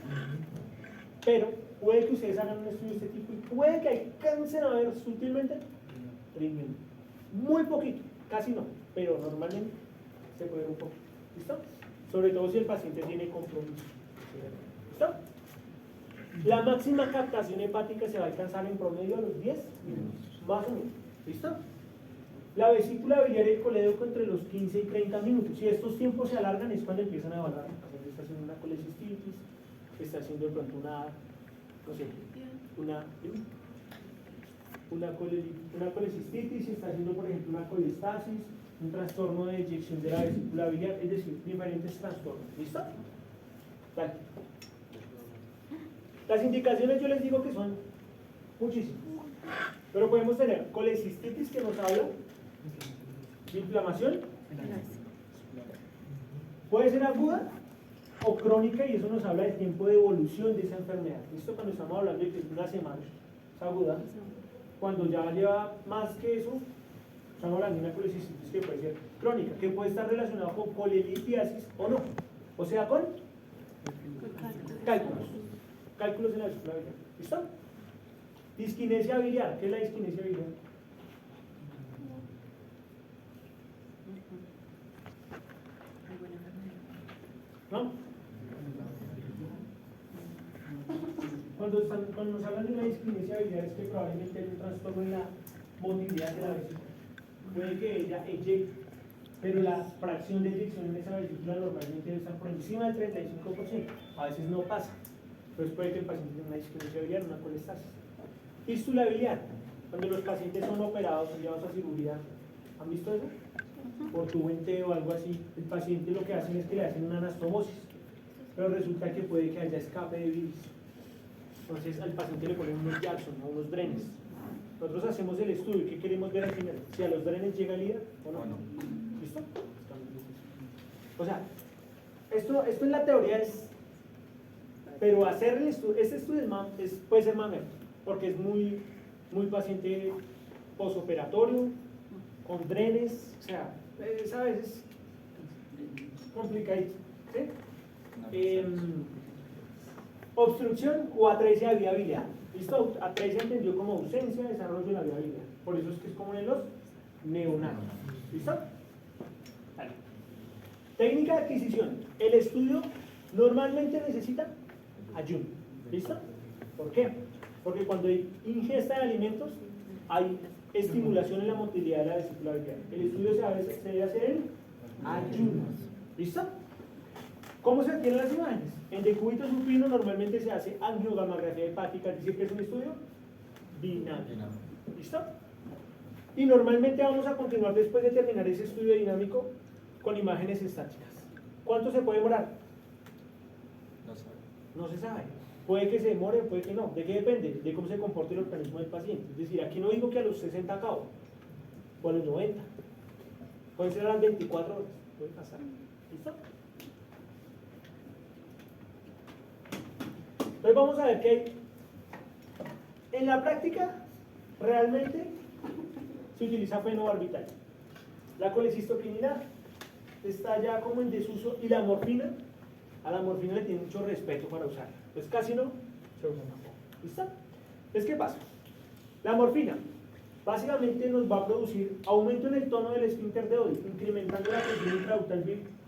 Pero puede que ustedes hagan un estudio de este tipo y puede que alcancen a ver sutilmente riñón. Muy poquito, casi no, pero normalmente se puede ver un poco. ¿Listo? Sobre todo si el paciente tiene compromiso. ¿Listo? La máxima captación hepática se va a alcanzar en promedio a los 10 minutos, más o menos. ¿Listo? La vesícula biliar y el colédoco entre los 15 y 30 minutos. Si estos tiempos se alargan es cuando empiezan a evaluar. El paciente está haciendo una colecistitis, está haciendo de pronto no sé, una colecistitis, está haciendo por ejemplo una colestasis, un trastorno de eyección de la vesícula biliar, es decir, diferentes trastornos. ¿Listo? Vale. Las indicaciones yo les digo que son muchísimas, pero podemos tener colecistitis que nos habla de inflamación, puede ser aguda o crónica y eso nos habla del tiempo de evolución de esa enfermedad. ¿Listo? Cuando estamos hablando de que es una semana, es aguda. Cuando ya lleva más que eso, estamos hablando de una colecistitis que puede ser crónica, que puede estar relacionada con colelitiasis o no, o sea con cálculos en la vesícula biliar. ¿Listo? Disquinesia biliar. ¿Qué es la disquinesia biliar? ¿No? Cuando nos hablan de una disquinesia biliar es que probablemente hay un trastorno en la motilidad de la vesícula. Puede que ella eyecte, pero la fracción de eyección en esa vesícula normalmente debe estar por encima del 35%. A veces no pasa. Entonces puede que el paciente tenga una disquinesia biliar, una colestasis. Fístula biliar. Cuando los pacientes son operados, son llevados a cirugía, ¿han visto eso? Por tubo entero o algo así, el paciente lo que hacen es que le hacen una anastomosis, pero resulta que puede que haya escape de bilis. Entonces al paciente le ponen unos Jackson o unos drenes. Nosotros hacemos el estudio, ¿qué queremos ver al final? Si a los drenes llega el hígado o no. ¿Listo? O sea, esto en la teoría es, pero hacer el estudio, este estudio puede ser mamero, porque es muy paciente posoperatorio, con drenes, o sea, a veces complicadito. ¿Sí? Obstrucción o atresia de vía biliar. ¿Listo? Atresia entendió como ausencia de desarrollo de la vía biliar. Por eso es que es común en los neonatos. ¿Listo? Vale. Técnica de adquisición. El estudio normalmente necesitan ayuno. ¿Listo? ¿Por qué? Porque cuando hay ingesta de alimentos, hay estimulación en la motilidad de la vesícula biliar. El estudio se debe hacer en ayuno. ¿Listo? ¿Cómo se adquieren las imágenes? En decúbito supino normalmente se hace angiogamografía hepática, es decir, que es un estudio dinámico. ¿Listo? Y normalmente vamos a continuar después de terminar ese estudio dinámico con imágenes estáticas. ¿Cuánto se puede demorar? No sabe. No se sabe. Puede que se demore, puede que no. ¿De qué depende? De cómo se comporte el organismo del paciente. Es decir, aquí no digo que a los 60 acabo, o a los 90. Puede ser a las 24 horas. Puede pasar. ¿Listo? Entonces vamos a ver que hay, en la práctica realmente se utiliza fenobarbital. La colecistoquinina está ya como en desuso y la morfina, a la morfina le tiene mucho respeto para usarla. Pues casi no se usa tampoco. ¿Listo? Entonces, ¿qué pasa? La morfina básicamente nos va a producir aumento en el tono del esfínter de Oddi, incrementando la presión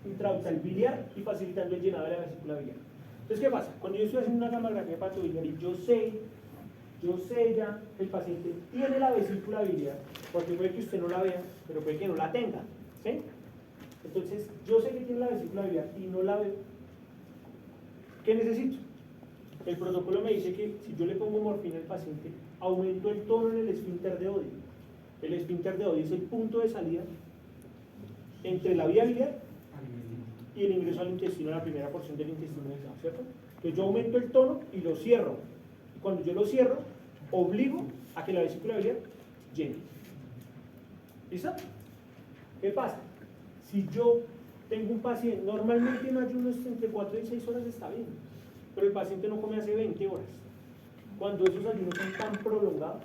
intraductal biliar y facilitando el llenado de la vesícula biliar. Entonces, ¿qué pasa? Cuando yo estoy haciendo una gamografía hepatobiliar y yo sé ya que el paciente tiene la vesícula biliar, porque puede que usted no la vea, pero puede que no la tenga, ¿sí? Entonces, yo sé que tiene la vesícula biliar y no la veo. ¿Qué necesito? El protocolo me dice que si yo le pongo morfina al paciente, aumento el tono en el esfínter de Oddi. El esfínter de Oddi es el punto de salida entre la vía biliar y el ingreso al intestino, la primera porción del intestino delgado, ¿cierto? Entonces yo aumento el tono y lo cierro. Y cuando yo lo cierro, obligo a que la vesícula biliar llene. ¿Listo? ¿Qué pasa? Si yo tengo un paciente, normalmente en ayunos entre 4 y 6 horas está bien, pero el paciente no come hace 20 horas. Cuando esos ayunos son tan prolongados,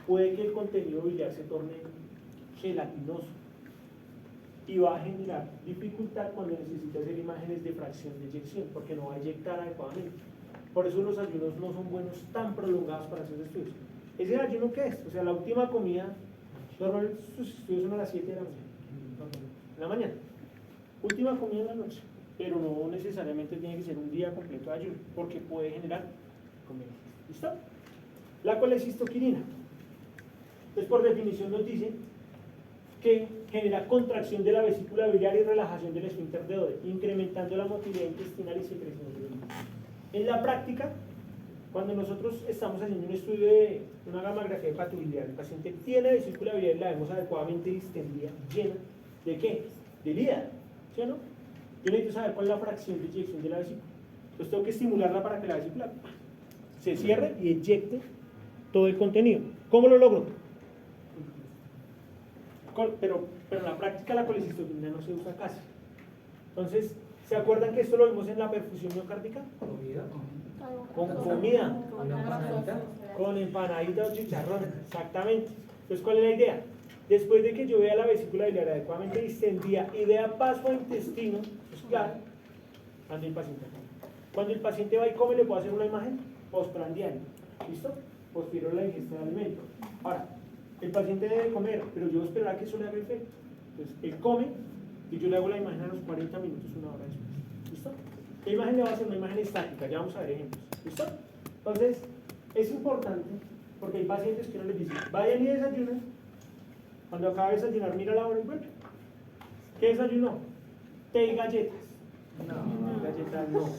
puede que el contenido biliar se torne gelatinoso y va a generar dificultad cuando necesita hacer imágenes de fracción de eyección, porque no va a eyectar adecuadamente. Por eso los ayunos no son buenos tan prolongados para hacer estudios. ¿Ese ayuno qué es? O sea, la última comida, normalmente sus estudios son a las 7 de la mañana. En la mañana. Última comida en la noche. Pero no necesariamente tiene que ser un día completo de ayuno, porque puede generar inconvenientes. ¿Listo? La colecistoquinina. Entonces, por definición nos dice que genera contracción de la vesícula biliar y relajación del esfínter de Oddi, incrementando la motilidad intestinal y secreción de orina. En la práctica, cuando nosotros estamos haciendo un estudio de una gamografía hepatobiliar, el paciente tiene vesícula biliar y la vemos adecuadamente distendida, llena, ¿de qué? Del hígado, ¿sí o no? Yo necesito saber cuál es la fracción de eyección de la vesícula. Entonces tengo que estimularla para que la vesícula se cierre y eyecte todo el contenido. ¿Cómo lo logro? Pero en la práctica la colecistoquinina no se usa casi. Entonces, ¿se acuerdan que esto lo vimos en la perfusión miocárdica? Con comida, con empanadita o chicharrón, exactamente. Entonces, ¿cuál es la idea? Después de que yo vea la vesícula biliar adecuadamente distendida y vea paso a intestino, pues claro, cuando el paciente va y come, le puedo hacer una imagen postprandial. ¿Listo? Posterior a la ingesta de alimento. Ahora, el paciente debe comer, pero yo voy a esperar a que eso le haga efecto. Entonces, él come y yo le hago la imagen a los 40 minutos, una hora después. ¿Listo? La imagen le va a hacer una imagen estática, ya vamos a ver ejemplos. ¿Listo? Entonces, es importante porque hay pacientes que no les dicen, vayan y desayunen. Cuando acaba de desayunar, mira la hora y bueno, ¿qué desayunó? Té y galletas. No, galletas no.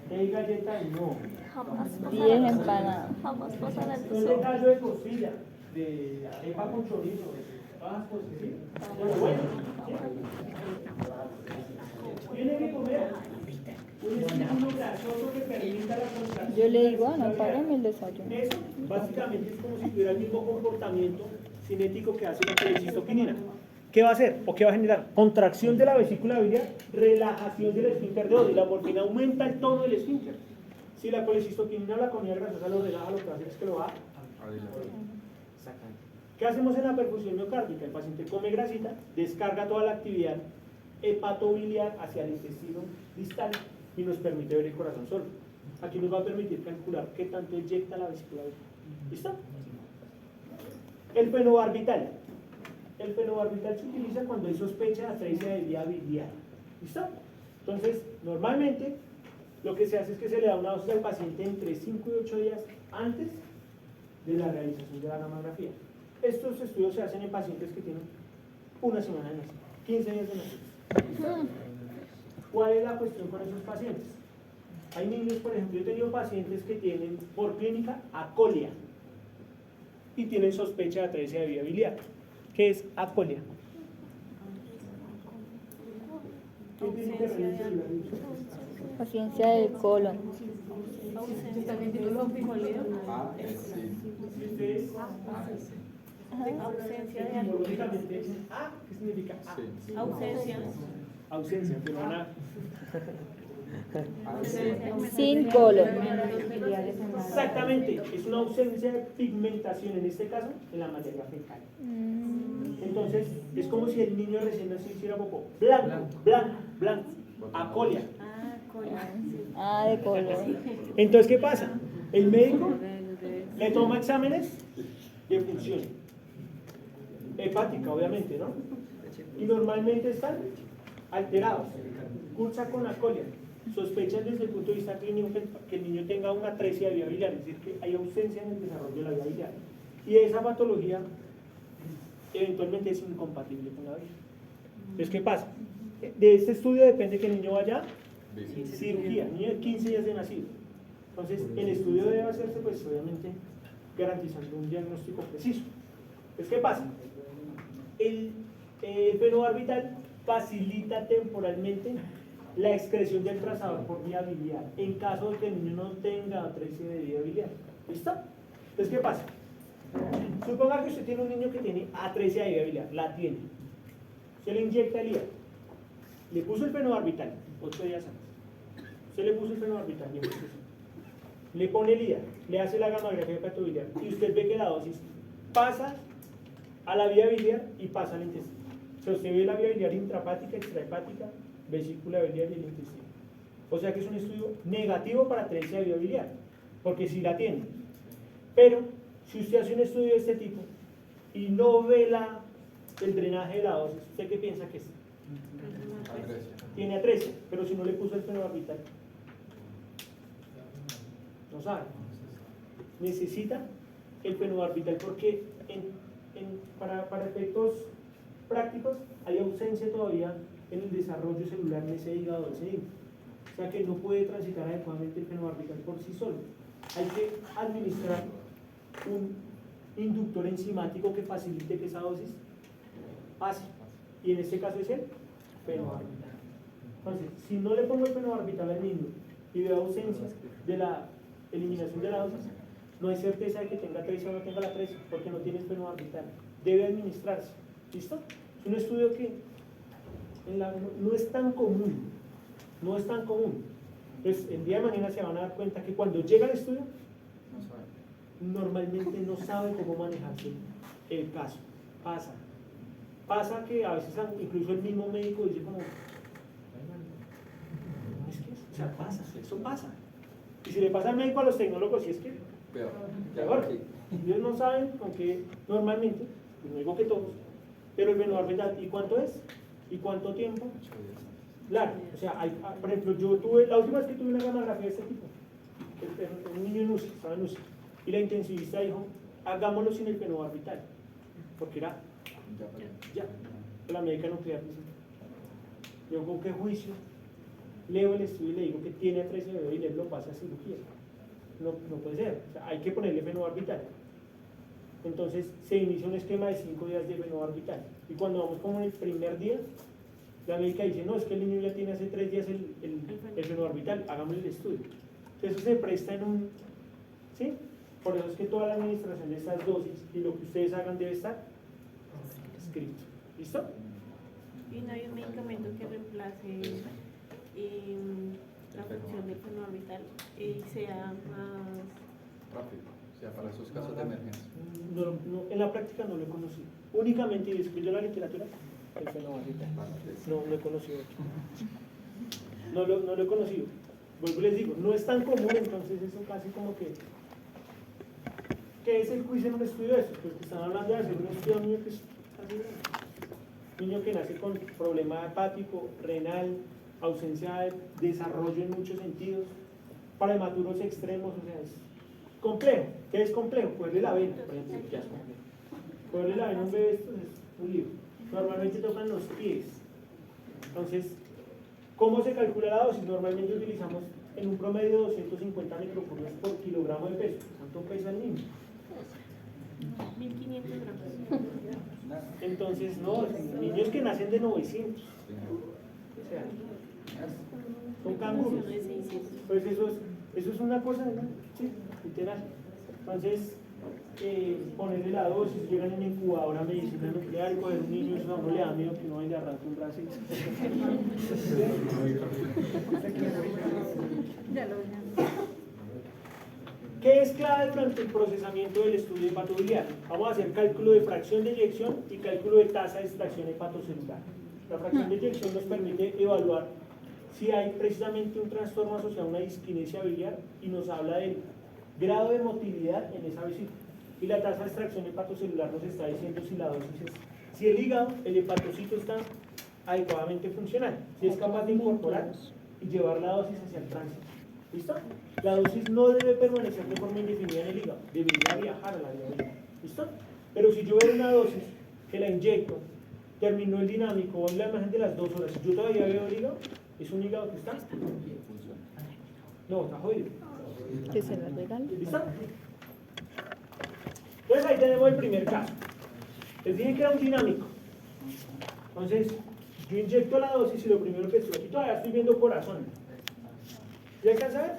Té y galletas no. Jamás 10 empanadas. Jamás pasan el Son de callo de costilla, de arepa con chorizo, todas las cosas, ¿sí? Pero bueno, tiene que comer un estímulo grasoso que permita la contracción. Yo le digo, no, págame el desayuno. Eso básicamente es como si tuviera el mismo comportamiento cinético que hace la colecistoquinina. ¿Qué va a hacer o qué va a generar? Contracción de la vesícula biliar, relajación del esfínter de Oddi. La morfina aumenta el tono del esfínter. Si la colecistoquinina o la comida grasosa lo relaja, lo que va a hacer es que lo va a... Exactamente. ¿Qué hacemos en la perfusión miocárdica? El paciente come grasita, descarga toda la actividad hepatobiliar hacia el intestino distal y nos permite ver el corazón solo. Aquí nos va a permitir calcular qué tanto eyecta la vesícula biliar. ¿Listo? El fenobarbital. El fenobarbital se utiliza cuando hay sospecha de atresia de vía biliar. ¿Listo? Entonces, normalmente, lo que se hace es que se le da una dosis al paciente entre 5 y 8 días antes de la realización de la gamografía. Estos estudios se hacen en pacientes que tienen una semana de nacido, 15 días de nacido. ¿Cuál es la cuestión con esos pacientes? Hay niños, por ejemplo, yo he tenido pacientes que tienen por clínica acolia y tienen sospecha de atresia de vía biliar. ¿Qué es acolia? ¿Qué tiene que realizar? Paciencia del colon. Ausencia de cólido. Ah, sí. Si ustedes Ausencia de algo. etimológicamente dicen A, ¿qué significa A? Sí. Ausencia. Ausencia, pero nada. Sin colon. Exactamente, es una ausencia de pigmentación, en este caso, en la materia fecal. Entonces, es como si el niño recién nacido hiciera popó. Blanco, blanco, blanco. Acolia. Ah, cola. Ah, de color. Entonces, ¿qué pasa? El médico le toma exámenes de función hepática, obviamente, ¿no? Y normalmente están alterados. Cursa con acolia. Sospechan desde el punto de vista clínico que el niño tenga una atresia de vía biliar, es decir, que hay ausencia en el desarrollo de la vía biliar. Y esa patología eventualmente es incompatible con la vida. Entonces, ¿qué pasa? De este estudio depende que el niño vaya a cirugía, niño de 15 días de nacido. Entonces, el estudio debe hacerse, pues, obviamente, garantizando un diagnóstico preciso. Entonces, ¿qué pasa? El fenobarbital facilita temporalmente la excreción del trazador por vía biliar en caso de que el niño no tenga atresia de vía biliar. ¿Listo? Entonces, ¿qué pasa? Suponga que usted tiene un niño que tiene atresia de vía biliar, la tiene. Se le inyecta el hígado, le puso el fenobarbital 8 días antes. Se le puso el fenobarbital, le pone el hígado, le hace la gamografía hepatobiliar y usted ve que la dosis pasa a la vía biliar y pasa al intestino. O sea, usted ve la vía biliar intrahepática, extrahepática, vesícula biliar y el intestino. O sea que es un estudio negativo para atresia de vía biliar, porque sí la tiene. Pero si usted hace un estudio de este tipo y no ve el drenaje de la dosis, ¿usted qué piensa que es? Tiene atresia, pero si no le puso el fenobarbital, no sabe. Necesita el fenobarbital porque para efectos prácticos hay ausencia todavía en el desarrollo celular en ese hígado del sedimento. O sea que no puede transitar adecuadamente el fenobarbital por sí solo. Hay que administrar un inductor enzimático que facilite que esa dosis pase. Y en este caso es el fenobarbital. Entonces, si no le pongo el fenobarbital al niño y veo ausencia de la eliminación de la dosis, no hay certeza de que tenga atresia o no tenga la atresia, porque no tiene el fenobarbital. Debe administrarse. ¿Listo? Es un estudio que no es tan común. No es tan común. Entonces, el día de mañana se van a dar cuenta que cuando llega el estudio, normalmente no sabe cómo manejarse el caso. Pasa que a veces incluso el mismo médico dice como, es que, o sea, pasa, eso pasa. Y si le pasa al médico a los tecnólogos, si es que peor. Ellos no saben, aunque normalmente, pues no digo que todos, pero el fenobarbital, ¿y cuánto es? ¿Y cuánto tiempo? Claro, o sea, por ejemplo, yo tuve, la última vez que tuve una gamografía de este tipo, un niño en UCI, estaba en UCI, y la intensivista dijo, hagámoslo sin el fenobarbital, porque era ya, la médica nuclear dice, yo con qué juicio leo el estudio y le digo que tiene atresia de y lo pasa a cirugía. No puede ser, o sea, hay que ponerle fenobarbital. Entonces se inicia un esquema de 5 días de fenobarbital, y cuando vamos como en el primer día, la médica dice, no, es que el niño ya tiene hace 3 días el fenobarbital, hagámosle el estudio. Entonces eso se presta en un, ¿sí? Por eso es que toda la administración de estas dosis y lo que ustedes hagan debe estar escrito. ¿Listo? Y no hay un medicamento que reemplace la función del fenobarbital y sea más rápido, o sea, para esos casos de emergencia. En la práctica no lo he conocido. Únicamente, y después de la literatura, el fenobarbital. No lo he conocido. No lo he conocido. Vuelvo y les digo, no es tan común, entonces eso casi como que... ¿Qué es el juicio en un estudio de esto? Pues que están hablando de hacer un estudio a un niño que es casi grande. Niño que nace con problema hepático, renal, ausencia de desarrollo en muchos sentidos, prematuros extremos, o sea, es complejo. ¿Qué es complejo? Cogerle la vena, por ejemplo, ya es complejo. Cogerle la vena a un bebé esto es un lío. Normalmente tocan los pies. Entonces, ¿cómo se calcula la dosis? Normalmente utilizamos en un promedio 250 microcurrios por kilogramo de peso. ¿Cuánto pesa el niño? 1500 gramos. Entonces, no, niños que nacen de 900. O sea, son canguros. De 600. Pues eso es una cosa, ¿no? Sí, literal. Entonces, ponerle la dosis, llegan en incubadora medicina nuclear y coger un niño, eso a uno le da miedo que uno vaya a arrancar un bracito. ¿Qué es clave durante el procesamiento del estudio hepatobiliar? Vamos a hacer cálculo de fracción de eyección y cálculo de tasa de extracción hepatocelular. La fracción de eyección nos permite evaluar si hay precisamente un trastorno asociado a una disquinesia biliar y nos habla del grado de motilidad en esa vesícula. Y la tasa de extracción hepatocelular nos está diciendo si la dosis es, si el hígado, el hepatocito está adecuadamente funcional, si es capaz de incorporar y llevar la dosis hacia el tránsito. ¿Listo? La dosis no debe permanecer de forma indefinida en el hígado, debería viajar a la vía biliar. ¿Listo? Pero si yo veo una dosis que la inyecto, terminó el dinámico, voy la imagen de las 2 horas, si yo todavía veo el hígado, es un hígado que está. No, está jodido. Que se la regale. ¿Listo? Entonces ahí tenemos el primer caso. Les dije que era un dinámico. Entonces, yo inyecto la dosis y lo primero que estoy aquí todavía estoy viendo corazón. ¿Ya alcanza a ver?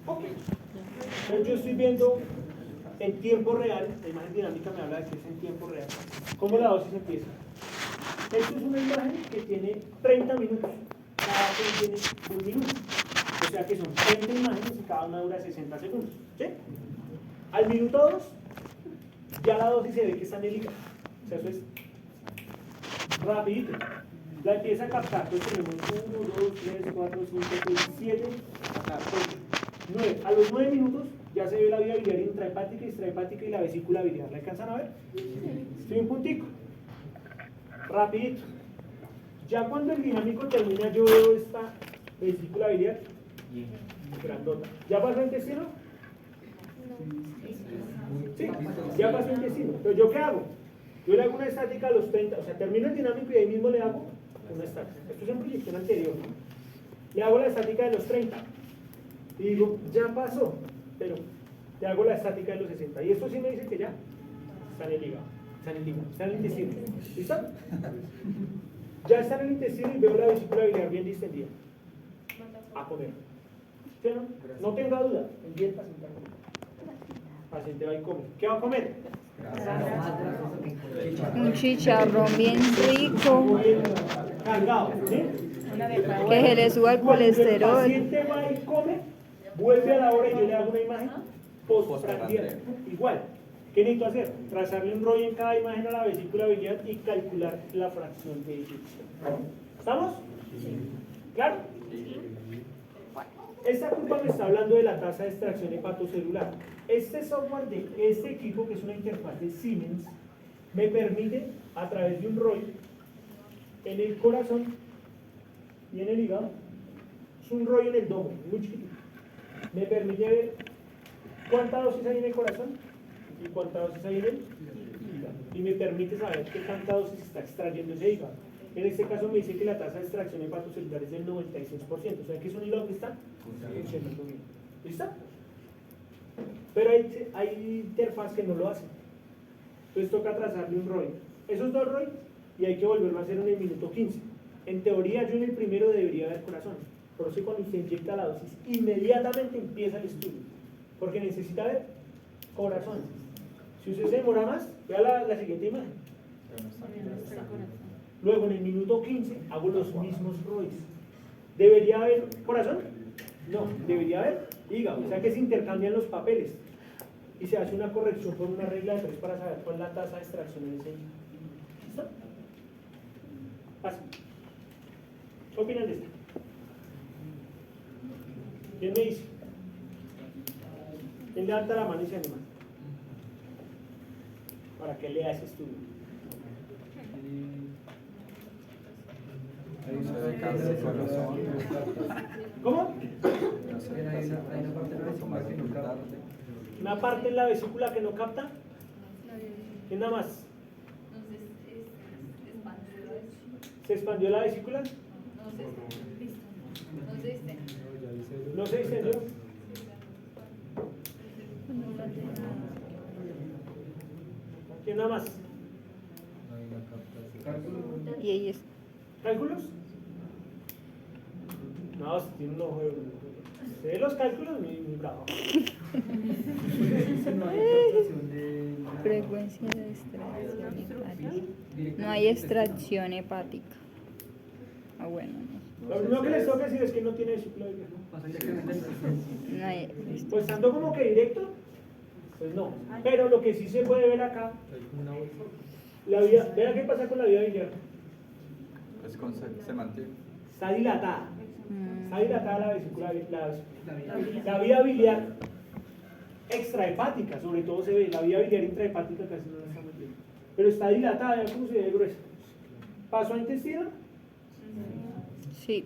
Ok. Entonces yo estoy viendo en tiempo real, la imagen dinámica me habla de que es en tiempo real, cómo la dosis empieza. Esto es una imagen que tiene 30 minutos. Cada una tiene 1 minuto. O sea que son 30 imágenes y cada una dura 60 segundos. ¿Sí? Al minuto 2, ya la dosis se ve que está en el hígado. O sea, eso es rapidito. La empieza a captar. Entonces tenemos 1, 2, 3, 4, 5, 6, 7, 8, 9. A los 9 minutos ya se ve la vía biliar intrahepática, extrahepática y la vesícula biliar. ¿La alcanzan a ver? Estoy un puntico. Rapidito. Ya cuando el dinámico termina, yo veo esta vesícula biliar grandota. ¿Ya pasó el intestino? Sí, ya pasó el intestino. Pero ¿yo qué hago? Yo le hago una estática a los 30, o sea, termino el dinámico y ahí mismo le hago una estática. Esto es en proyección anterior, ¿no? Le hago la estática de los 30 y digo, ya pasó, pero le hago la estática de los 60 y esto sí me dice que ya está en el hígado, está en el hígado, está en el intestino. ¿Listo? Ya está en el intestino y veo la vesícula biliar bien distendida. A comer. ¿Sí, no? No tenga duda, envíe el paciente a comer. El paciente va y come. ¿Qué va a comer? Un chicharrón bien rico, Bien cargado, ¿sí? que se le suba el Cuando el colesterol. paciente va y come, vuelve a la hora y yo le hago una imagen postprandial. Igual. ¿Qué necesito hacer? Trazarle un rollo en cada imagen a la vesícula biliar y calcular la fracción de eyección. ¿Estamos? ¿Claro? Esta curva me está hablando de la tasa de extracción hepatocelular. Este software de este equipo, que es una interfaz de Siemens, me permite, a través de un rollo en el corazón y en el hígado, es un rollo en el domo, muy chiquitito, me permite ver cuánta dosis hay en el corazón y cuánta dosis hay en el hígado. Y me permite saber qué tanta dosis está extrayendo ese hígado. En este caso me dice que la tasa de extracción hepatocelular es del 96%, o sea que es un hígado que está funcionando bien. ¿Listo? Pero hay interfaz que no lo hacen. Entonces toca trazarle un rollo. Esos 2 rollos y hay que volverlo a hacer en el minuto 15. En teoría yo en el primero debería haber corazón. Por eso cuando usted inyecta la dosis, inmediatamente empieza el estudio. Porque necesita ver corazón. Si usted se demora más, vea la siguiente imagen. Luego en el minuto 15 hago los mismos rollos. ¿Debería haber corazón? No, debería haber hígado. O sea que se intercambian los papeles y se hace una corrección por una regla de 3 para saber cuál es la tasa de extracción en ese hígado. ¿Listo? Pasa. ¿Qué opinan de esto? ¿Quién me dice? ¿Quién levanta la mano y se anima? Para que lea ese estudio. No se ve cáncer, corazón. ¿Cómo? No se ve cáncer, corazón, más tarde. Una parte en la vesícula que no capta. ¿Quién nada más? ¿Se expandió la vesícula? ¿No se distendió? ¿Quién nada más? Y ahí es. ¿Cálculos? No, si tiene un ojo de los cálculos, mi bravo. Frecuencia de extracción hepática. No hay extracción hepática. Ah, bueno, no. Lo primero que les toca decir es que no tiene vesícula biliar. No hay. Pues estando como que directo, pues no. Pero lo que sí se puede ver acá, la vía, vean qué pasa con la vía biliar. Pues se mantiene. Está dilatada. Mm. Está dilatada la vesícula, la vía biliar extrahepática, sobre todo se ve, la vía biliar intrahepática casi no la estamos viendo. Pero está dilatada, vean cómo se ve gruesa. ¿Pasó a intestino? Sí.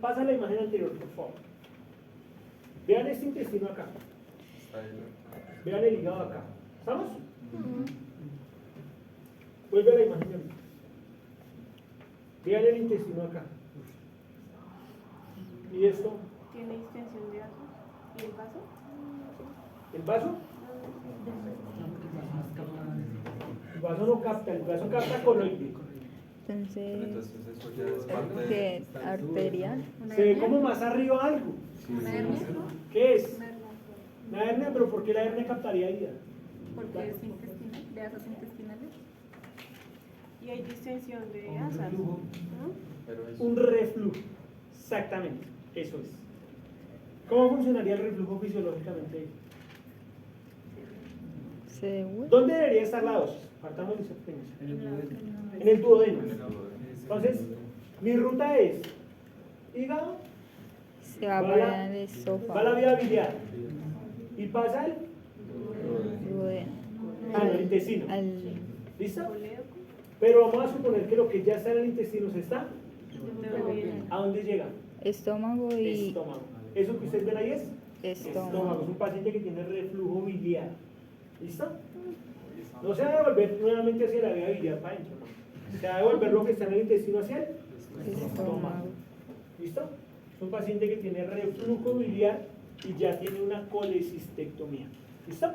Pasa la imagen anterior, por favor. Vean este intestino acá. Está ahí. Vean el hígado acá. ¿Estamos? Vuelve a la imagen de ahorita. Vean el intestino acá. ¿Y esto? Tiene extensión de vasos. ¿Y el vaso? ¿El vaso? El vaso no capta, el vaso capta coloide. Entonces, Entonces eso ya es parte de... ¿qué es? Arterial. Se ve como más arriba algo. ¿Qué es? Una hernia, pero ¿por qué la hernia captaría ida? Porque es intestinal, de asas intestinales. Y hay distensión de asas, ¿no? Pero es... Un reflujo. Exactamente, eso es. ¿Cómo funcionaría el reflujo fisiológicamente? ¿Dónde debería estar la dosis? Partamos de esa premisa. En el duodeno. Entonces, mi ruta es hígado, Se va para el esófago. va la vía biliar y pasa al Duodeno. el intestino. Al ¿Listo? Pero vamos a suponer que lo que ya está en el intestino se está. ¿A dónde llega? estómago y Estómago. ¿Eso que ustedes ven ahí es? estómago. Es un paciente que tiene reflujo biliar. ¿Listo? No se va a devolver nuevamente hacia la vía biliar para adentro, no. Se va a devolver lo que está en el intestino hacia el estómago. ¿Listo? Es un paciente que tiene reflujo biliar y ya tiene una colecistectomía. ¿Listo?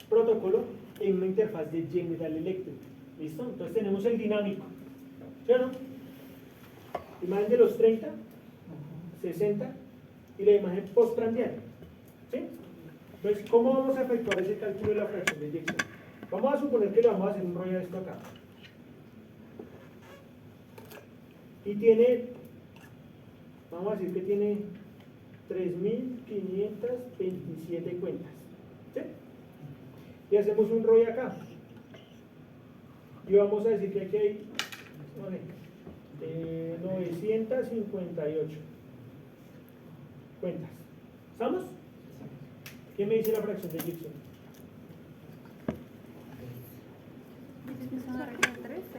Protocolo en una interfaz de General Electric. ¿Listo? Entonces tenemos el dinámico. ¿Sí o no? Imagen de los 30, 60 y la imagen postprandial. ¿Sí? Entonces, ¿cómo vamos a efectuar ese cálculo de la fracción de eyección? Vamos a suponer que le vamos a hacer un rollo de esto acá. Y tiene, vamos a decir que tiene 3.527 cuentas. ¿Sí? Y hacemos un rollo acá. Y vamos a decir que aquí hay 958 cuentas. ¿Estamos? ¿Quién me dice la fracción de Gibson?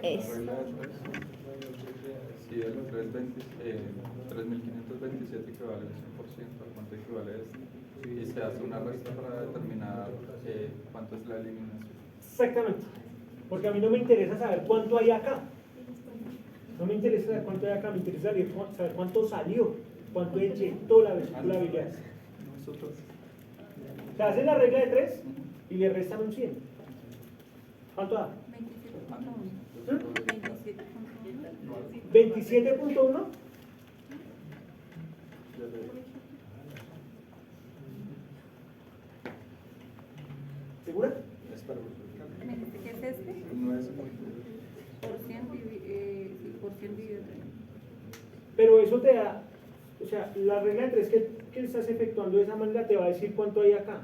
Es. La regla de tres. Sí, el 3.527 equivale al 100%, ¿a cuánto equivale esto? Y se hace una resta para determinar cuánto es la eliminación. Exactamente. Porque a mí no me interesa saber cuánto hay acá. No me interesa saber cuánto hay acá, me interesa saber cuánto salió, cuánto eyectó la vesícula biliar. Nosotros. Se hace la regla de 3 y le restan un 100. ¿Cuánto da? 27.1. ¿Segura? Espera, ¿Qué es este? no es muy... Por 100 dividido 30. Pero eso te da, o sea, la regla de 3 que estás efectuando de esa manera te va a decir cuánto hay acá.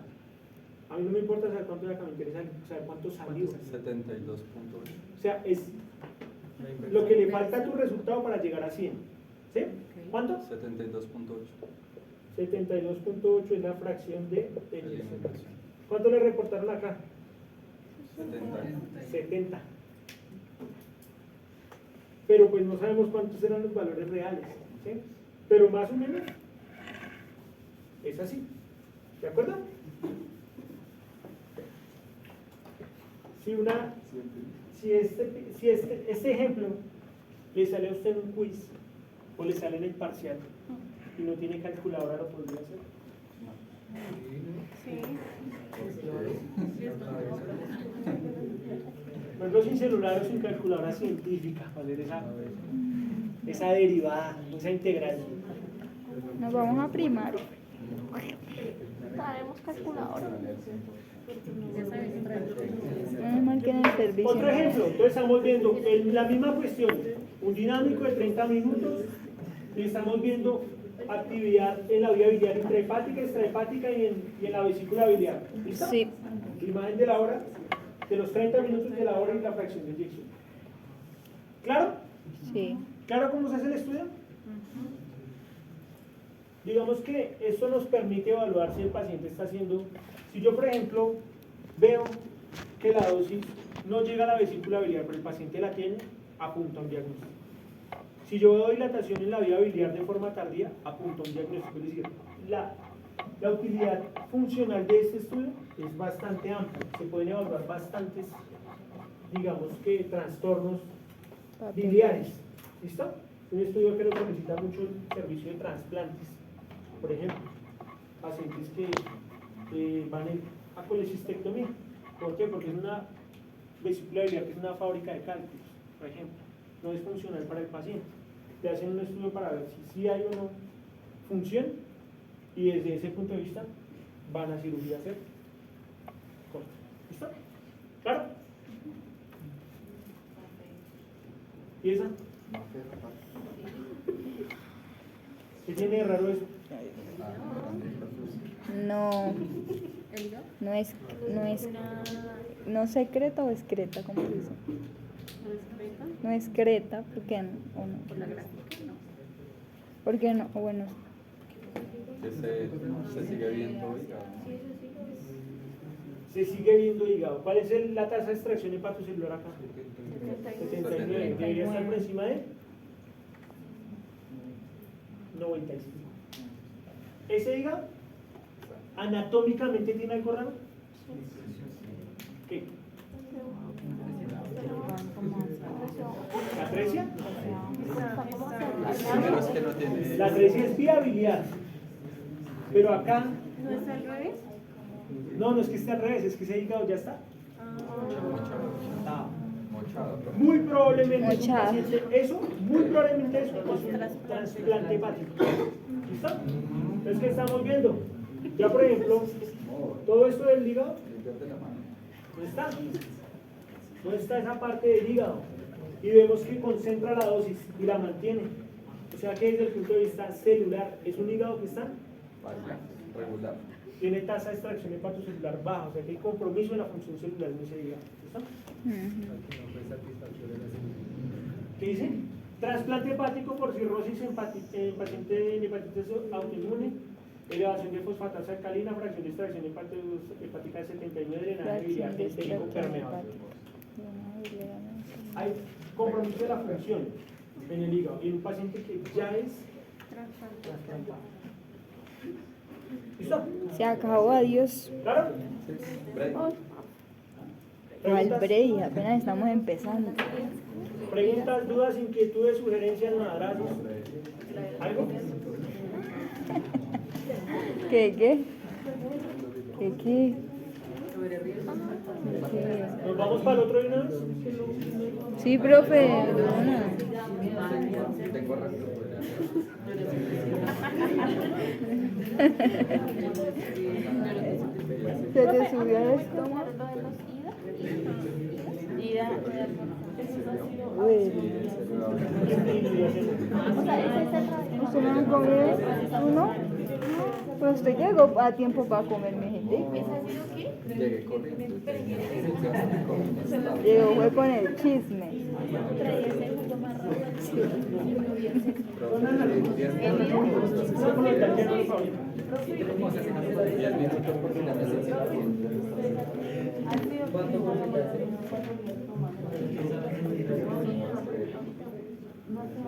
A mí no me importa saber cuánto hay acá, me interesa saber cuánto salió. 72.8. O sea, es lo que le falta a tu resultado para llegar a 100. ¿Sí? ¿Cuánto? 72.8. 72.8 es la fracción de eyección. Eliminación. ¿Cuánto le reportaron acá? 70. 70. pero pues no sabemos cuántos eran los valores reales, ¿sí? Pero más o menos es así, ¿de acuerdo? Si este ejemplo le sale a usted en un quiz o le sale en el parcial y no tiene calculadora, ¿lo podría hacer? Sí. Por ejemplo, sin celular o sin calculadora científica, ¿cuál es esa derivada, esa integral? Nos vamos a primaria. Sabemos calculadora. Menos mal que en el servicio. Otro ejemplo, entonces estamos viendo la misma cuestión, un dinámico de 30 minutos y estamos viendo actividad en la vía biliar intrahepática, extrahepática y en la vesícula biliar. ¿Listo? Sí. Imagen de la hora, de los 30 minutos de la hora y la fracción de inyección. ¿Claro? Sí. ¿Claro cómo se hace el estudio? Digamos que esto nos permite evaluar si el paciente está haciendo, si yo por ejemplo veo que la dosis no llega a la vesícula biliar, pero el paciente la tiene, apunto a un diagnóstico. Si yo veo dilatación en la vía biliar de forma tardía, apunto a un diagnóstico. Es decir, la utilidad funcional de este estudio es bastante amplia. Se pueden evaluar bastantes, digamos que, trastornos biliares. ¿Listo? Un estudio que lo solicita mucho el servicio de trasplantes. Por ejemplo, pacientes que van a colecistectomía. ¿Por qué? Porque es una vesícula biliar que es una fábrica de cálculos, por ejemplo. No es funcional para el paciente. Te hacen un estudio para ver si sí hay o no función y desde ese punto de vista van a cirugía a hacer corte. ¿Listo? ¿Claro? ¿Y esa? ¿Qué tiene de raro eso? No, no secreta o excreta, ¿cómo se dice? No es creta, ¿por qué no? ¿O no? Por la gráfica, no. ¿Por qué no? O bueno, Que se sigue viendo, oiga. Se sigue viendo hígado. ¿Cuál es la tasa de extracción hepatocelular acá? 79. ¿Debería estar por encima de 95? ¿Ese hígado anatómicamente tiene algo raro? ¿Qué? ¿La atresia? Primero es que no tiene. La atresia es vía biliar. Pero acá, ¿No es al revés? no es que esté al revés, es que ese hígado ya está. Mochado. Muy probablemente es un Mochada. paciente, muy probablemente eso es un trasplante hepático. ¿Listo? Entonces, ¿qué estamos viendo? Ya, por ejemplo, todo esto del hígado, ¿dónde está? ¿Dónde está esa parte del hígado? Y vemos que concentra la dosis y la mantiene. O sea que desde el punto de vista celular, es un hígado que está, Regular. tiene tasa de extracción hepatocelular baja, o sea que hay compromiso en la función celular en ese hígado. ¿Listo? ¿Qué dice? Trasplante hepático por cirrosis en paciente en hepatitis autoinmune, elevación de fosfatasa alcalina, fracción de extracción hepática de 79, drenaje biliar entérico permeable. Hay compromiso de la función en el hígado y un paciente que ya es trasplantado. ¿Listo? se acabó, adiós. ¿Claro? Al break, apenas estamos empezando. Preguntas, dudas, inquietudes, sugerencias, madrazos. ¿Algo? ¿Qué? ¿Nos vamos para el otro de una vez? Sí, profe, de una. Tengo razón. ¿Se te subió el estómago? Uy. ¿Usted no ha comido uno? Pues usted llegó a tiempo para comerme, gente. Llegué corriendo. Llegó fue con el chisme.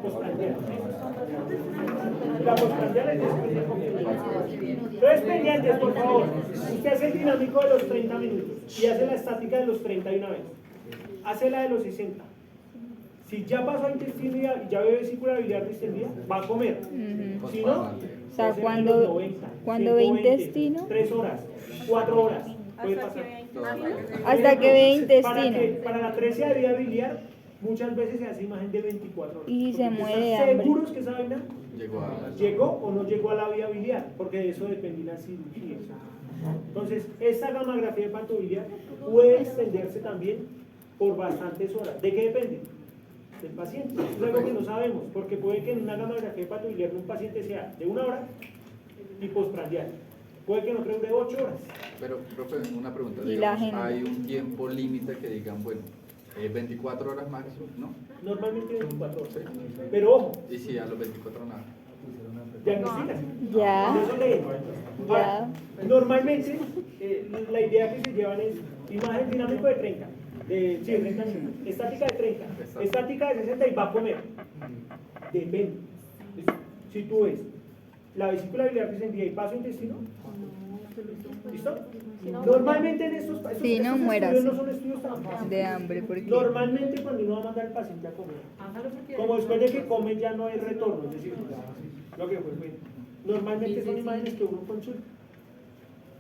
Postprandial. La postprandial es después de comer. Entonces, pendientes, por favor. Usted hace el dinámico de los 30 minutos y hace la estática de los 30 de una vez. Hace la de los 60. Si ya pasó a intestino y ya ve vesícula biliar distendida, va a comer. Si no, O sea, hace cuando los 90, ve 120, intestino, 3 horas, 4 horas. Puede Hasta pasar. que hasta que ve Para, intestino. para la atresia de vía biliar, muchas veces se hace imagen de 24 horas. Y se Porque muere de ¿están hambre. seguros que esa vaina Llegó llegó o no llegó a la vía biliar? Porque de eso depende la cirugía. Entonces, esta gamografía hepatobiliar puede extenderse también por bastantes horas. ¿De qué depende? Del paciente. Es algo que no sabemos, porque puede que en una gamografía hepatobiliar de un paciente sea de 1 hora y postprandial. Puede que no dure 8 horas. Pero, profe, una pregunta. Y la Digamos, agenda. hay un tiempo límite que digan, bueno, 24 horas máximo, ¿no? Normalmente 24 horas. Pero ojo, Y si a los 24 nada. diagnosticas. Ya. Eso leen. Ahora, normalmente, la idea que se llevan es imagen dinámico de 30. Sí, 30 minutos. Estática de 30. Estática de 60 y va a comer. Depende. Si tú ves la vesícula biliar distendida y paso intestino, ¿listo? Normalmente en estos Sí, no mueras estudios no son estudios tan fáciles. de hambre, porque Normalmente cuando uno va a mandar al paciente a comer, como después de que come ya no hay retorno, es decir, lo que fue. Normalmente son imágenes que uno consulta.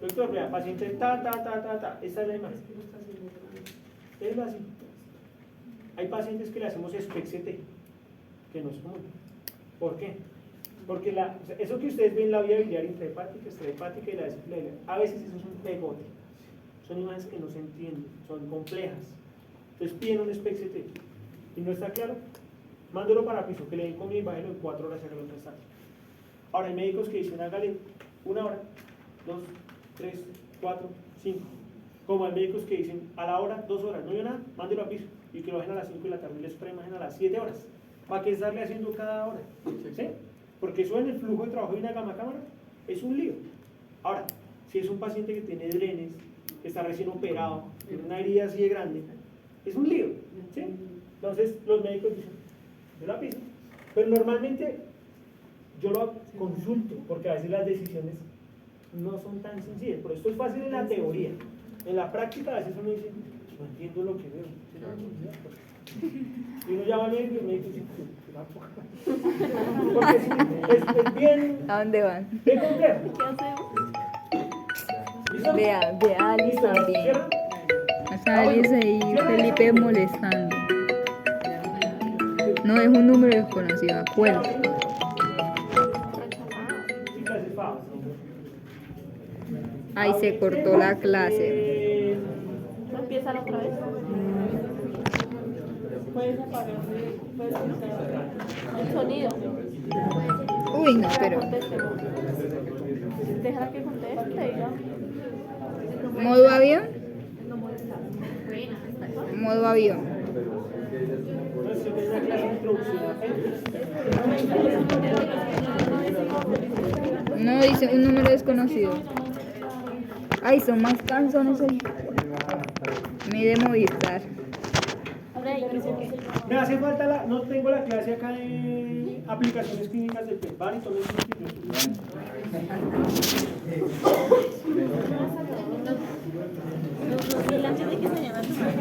Doctor, vea, paciente ta, esta es la imagen. Es así. Hay pacientes que le hacemos SPECT-CT, que no es común. ¿Por qué? Porque eso que ustedes ven, la vía biliar intrahepática, extrahepática y la vesícula biliar, a veces eso es un pegote. Son imágenes que no se entienden, son complejas. Entonces piden un SPECT-CT y no está claro, mándelo para piso, que le den comida y bájelo en 4 horas y hágalo otra estática. Ahora hay médicos que dicen hágale 1 hora, 2, 3, 4, 5. Como hay médicos que dicen a la hora, 2 horas, no hay nada, mándelo a piso y que lo bajen a las 5 de la tarde y les imagen a las 7 horas. ¿Para qué estarle haciendo cada hora? ¿Sí? Porque eso en el flujo de trabajo de una gama cámara es un lío. Ahora, si es un paciente que tiene drenes, que está recién operado, tiene una herida así de grande, es un lío. ¿Sí? Entonces los médicos dicen, yo la piso. Pero normalmente yo lo consulto, porque a veces las decisiones no son tan sencillas. Por esto es fácil en la teoría. En la práctica a veces uno dice, no entiendo lo que veo. Y uno llama al médico y el médico dice, porque sí, es bien, ¿a dónde van? bien complejo. ¿qué hacemos? ¿Listo? Vea a Alice ¿Listo? también. ¿Cierran? Está Alice y Felipe molestando. No es un número desconocido, acuerdo. Sí, clase FA. Ahí se cortó la clase. ¿No empieza la otra vez? Puedes apagar, puedes quitar el sonido. Uy, no, pero Contestemos. Déjala que conteste, diga. modo avión. Modo avión. Entonces, yo tengo una clase de introducción a No dice un número desconocido. Ay, son más canzones ahí. Me de Movistar. Me hace falta no tengo la clase acá de aplicaciones clínicas del PET. Vale, entonces No, antes de que se llame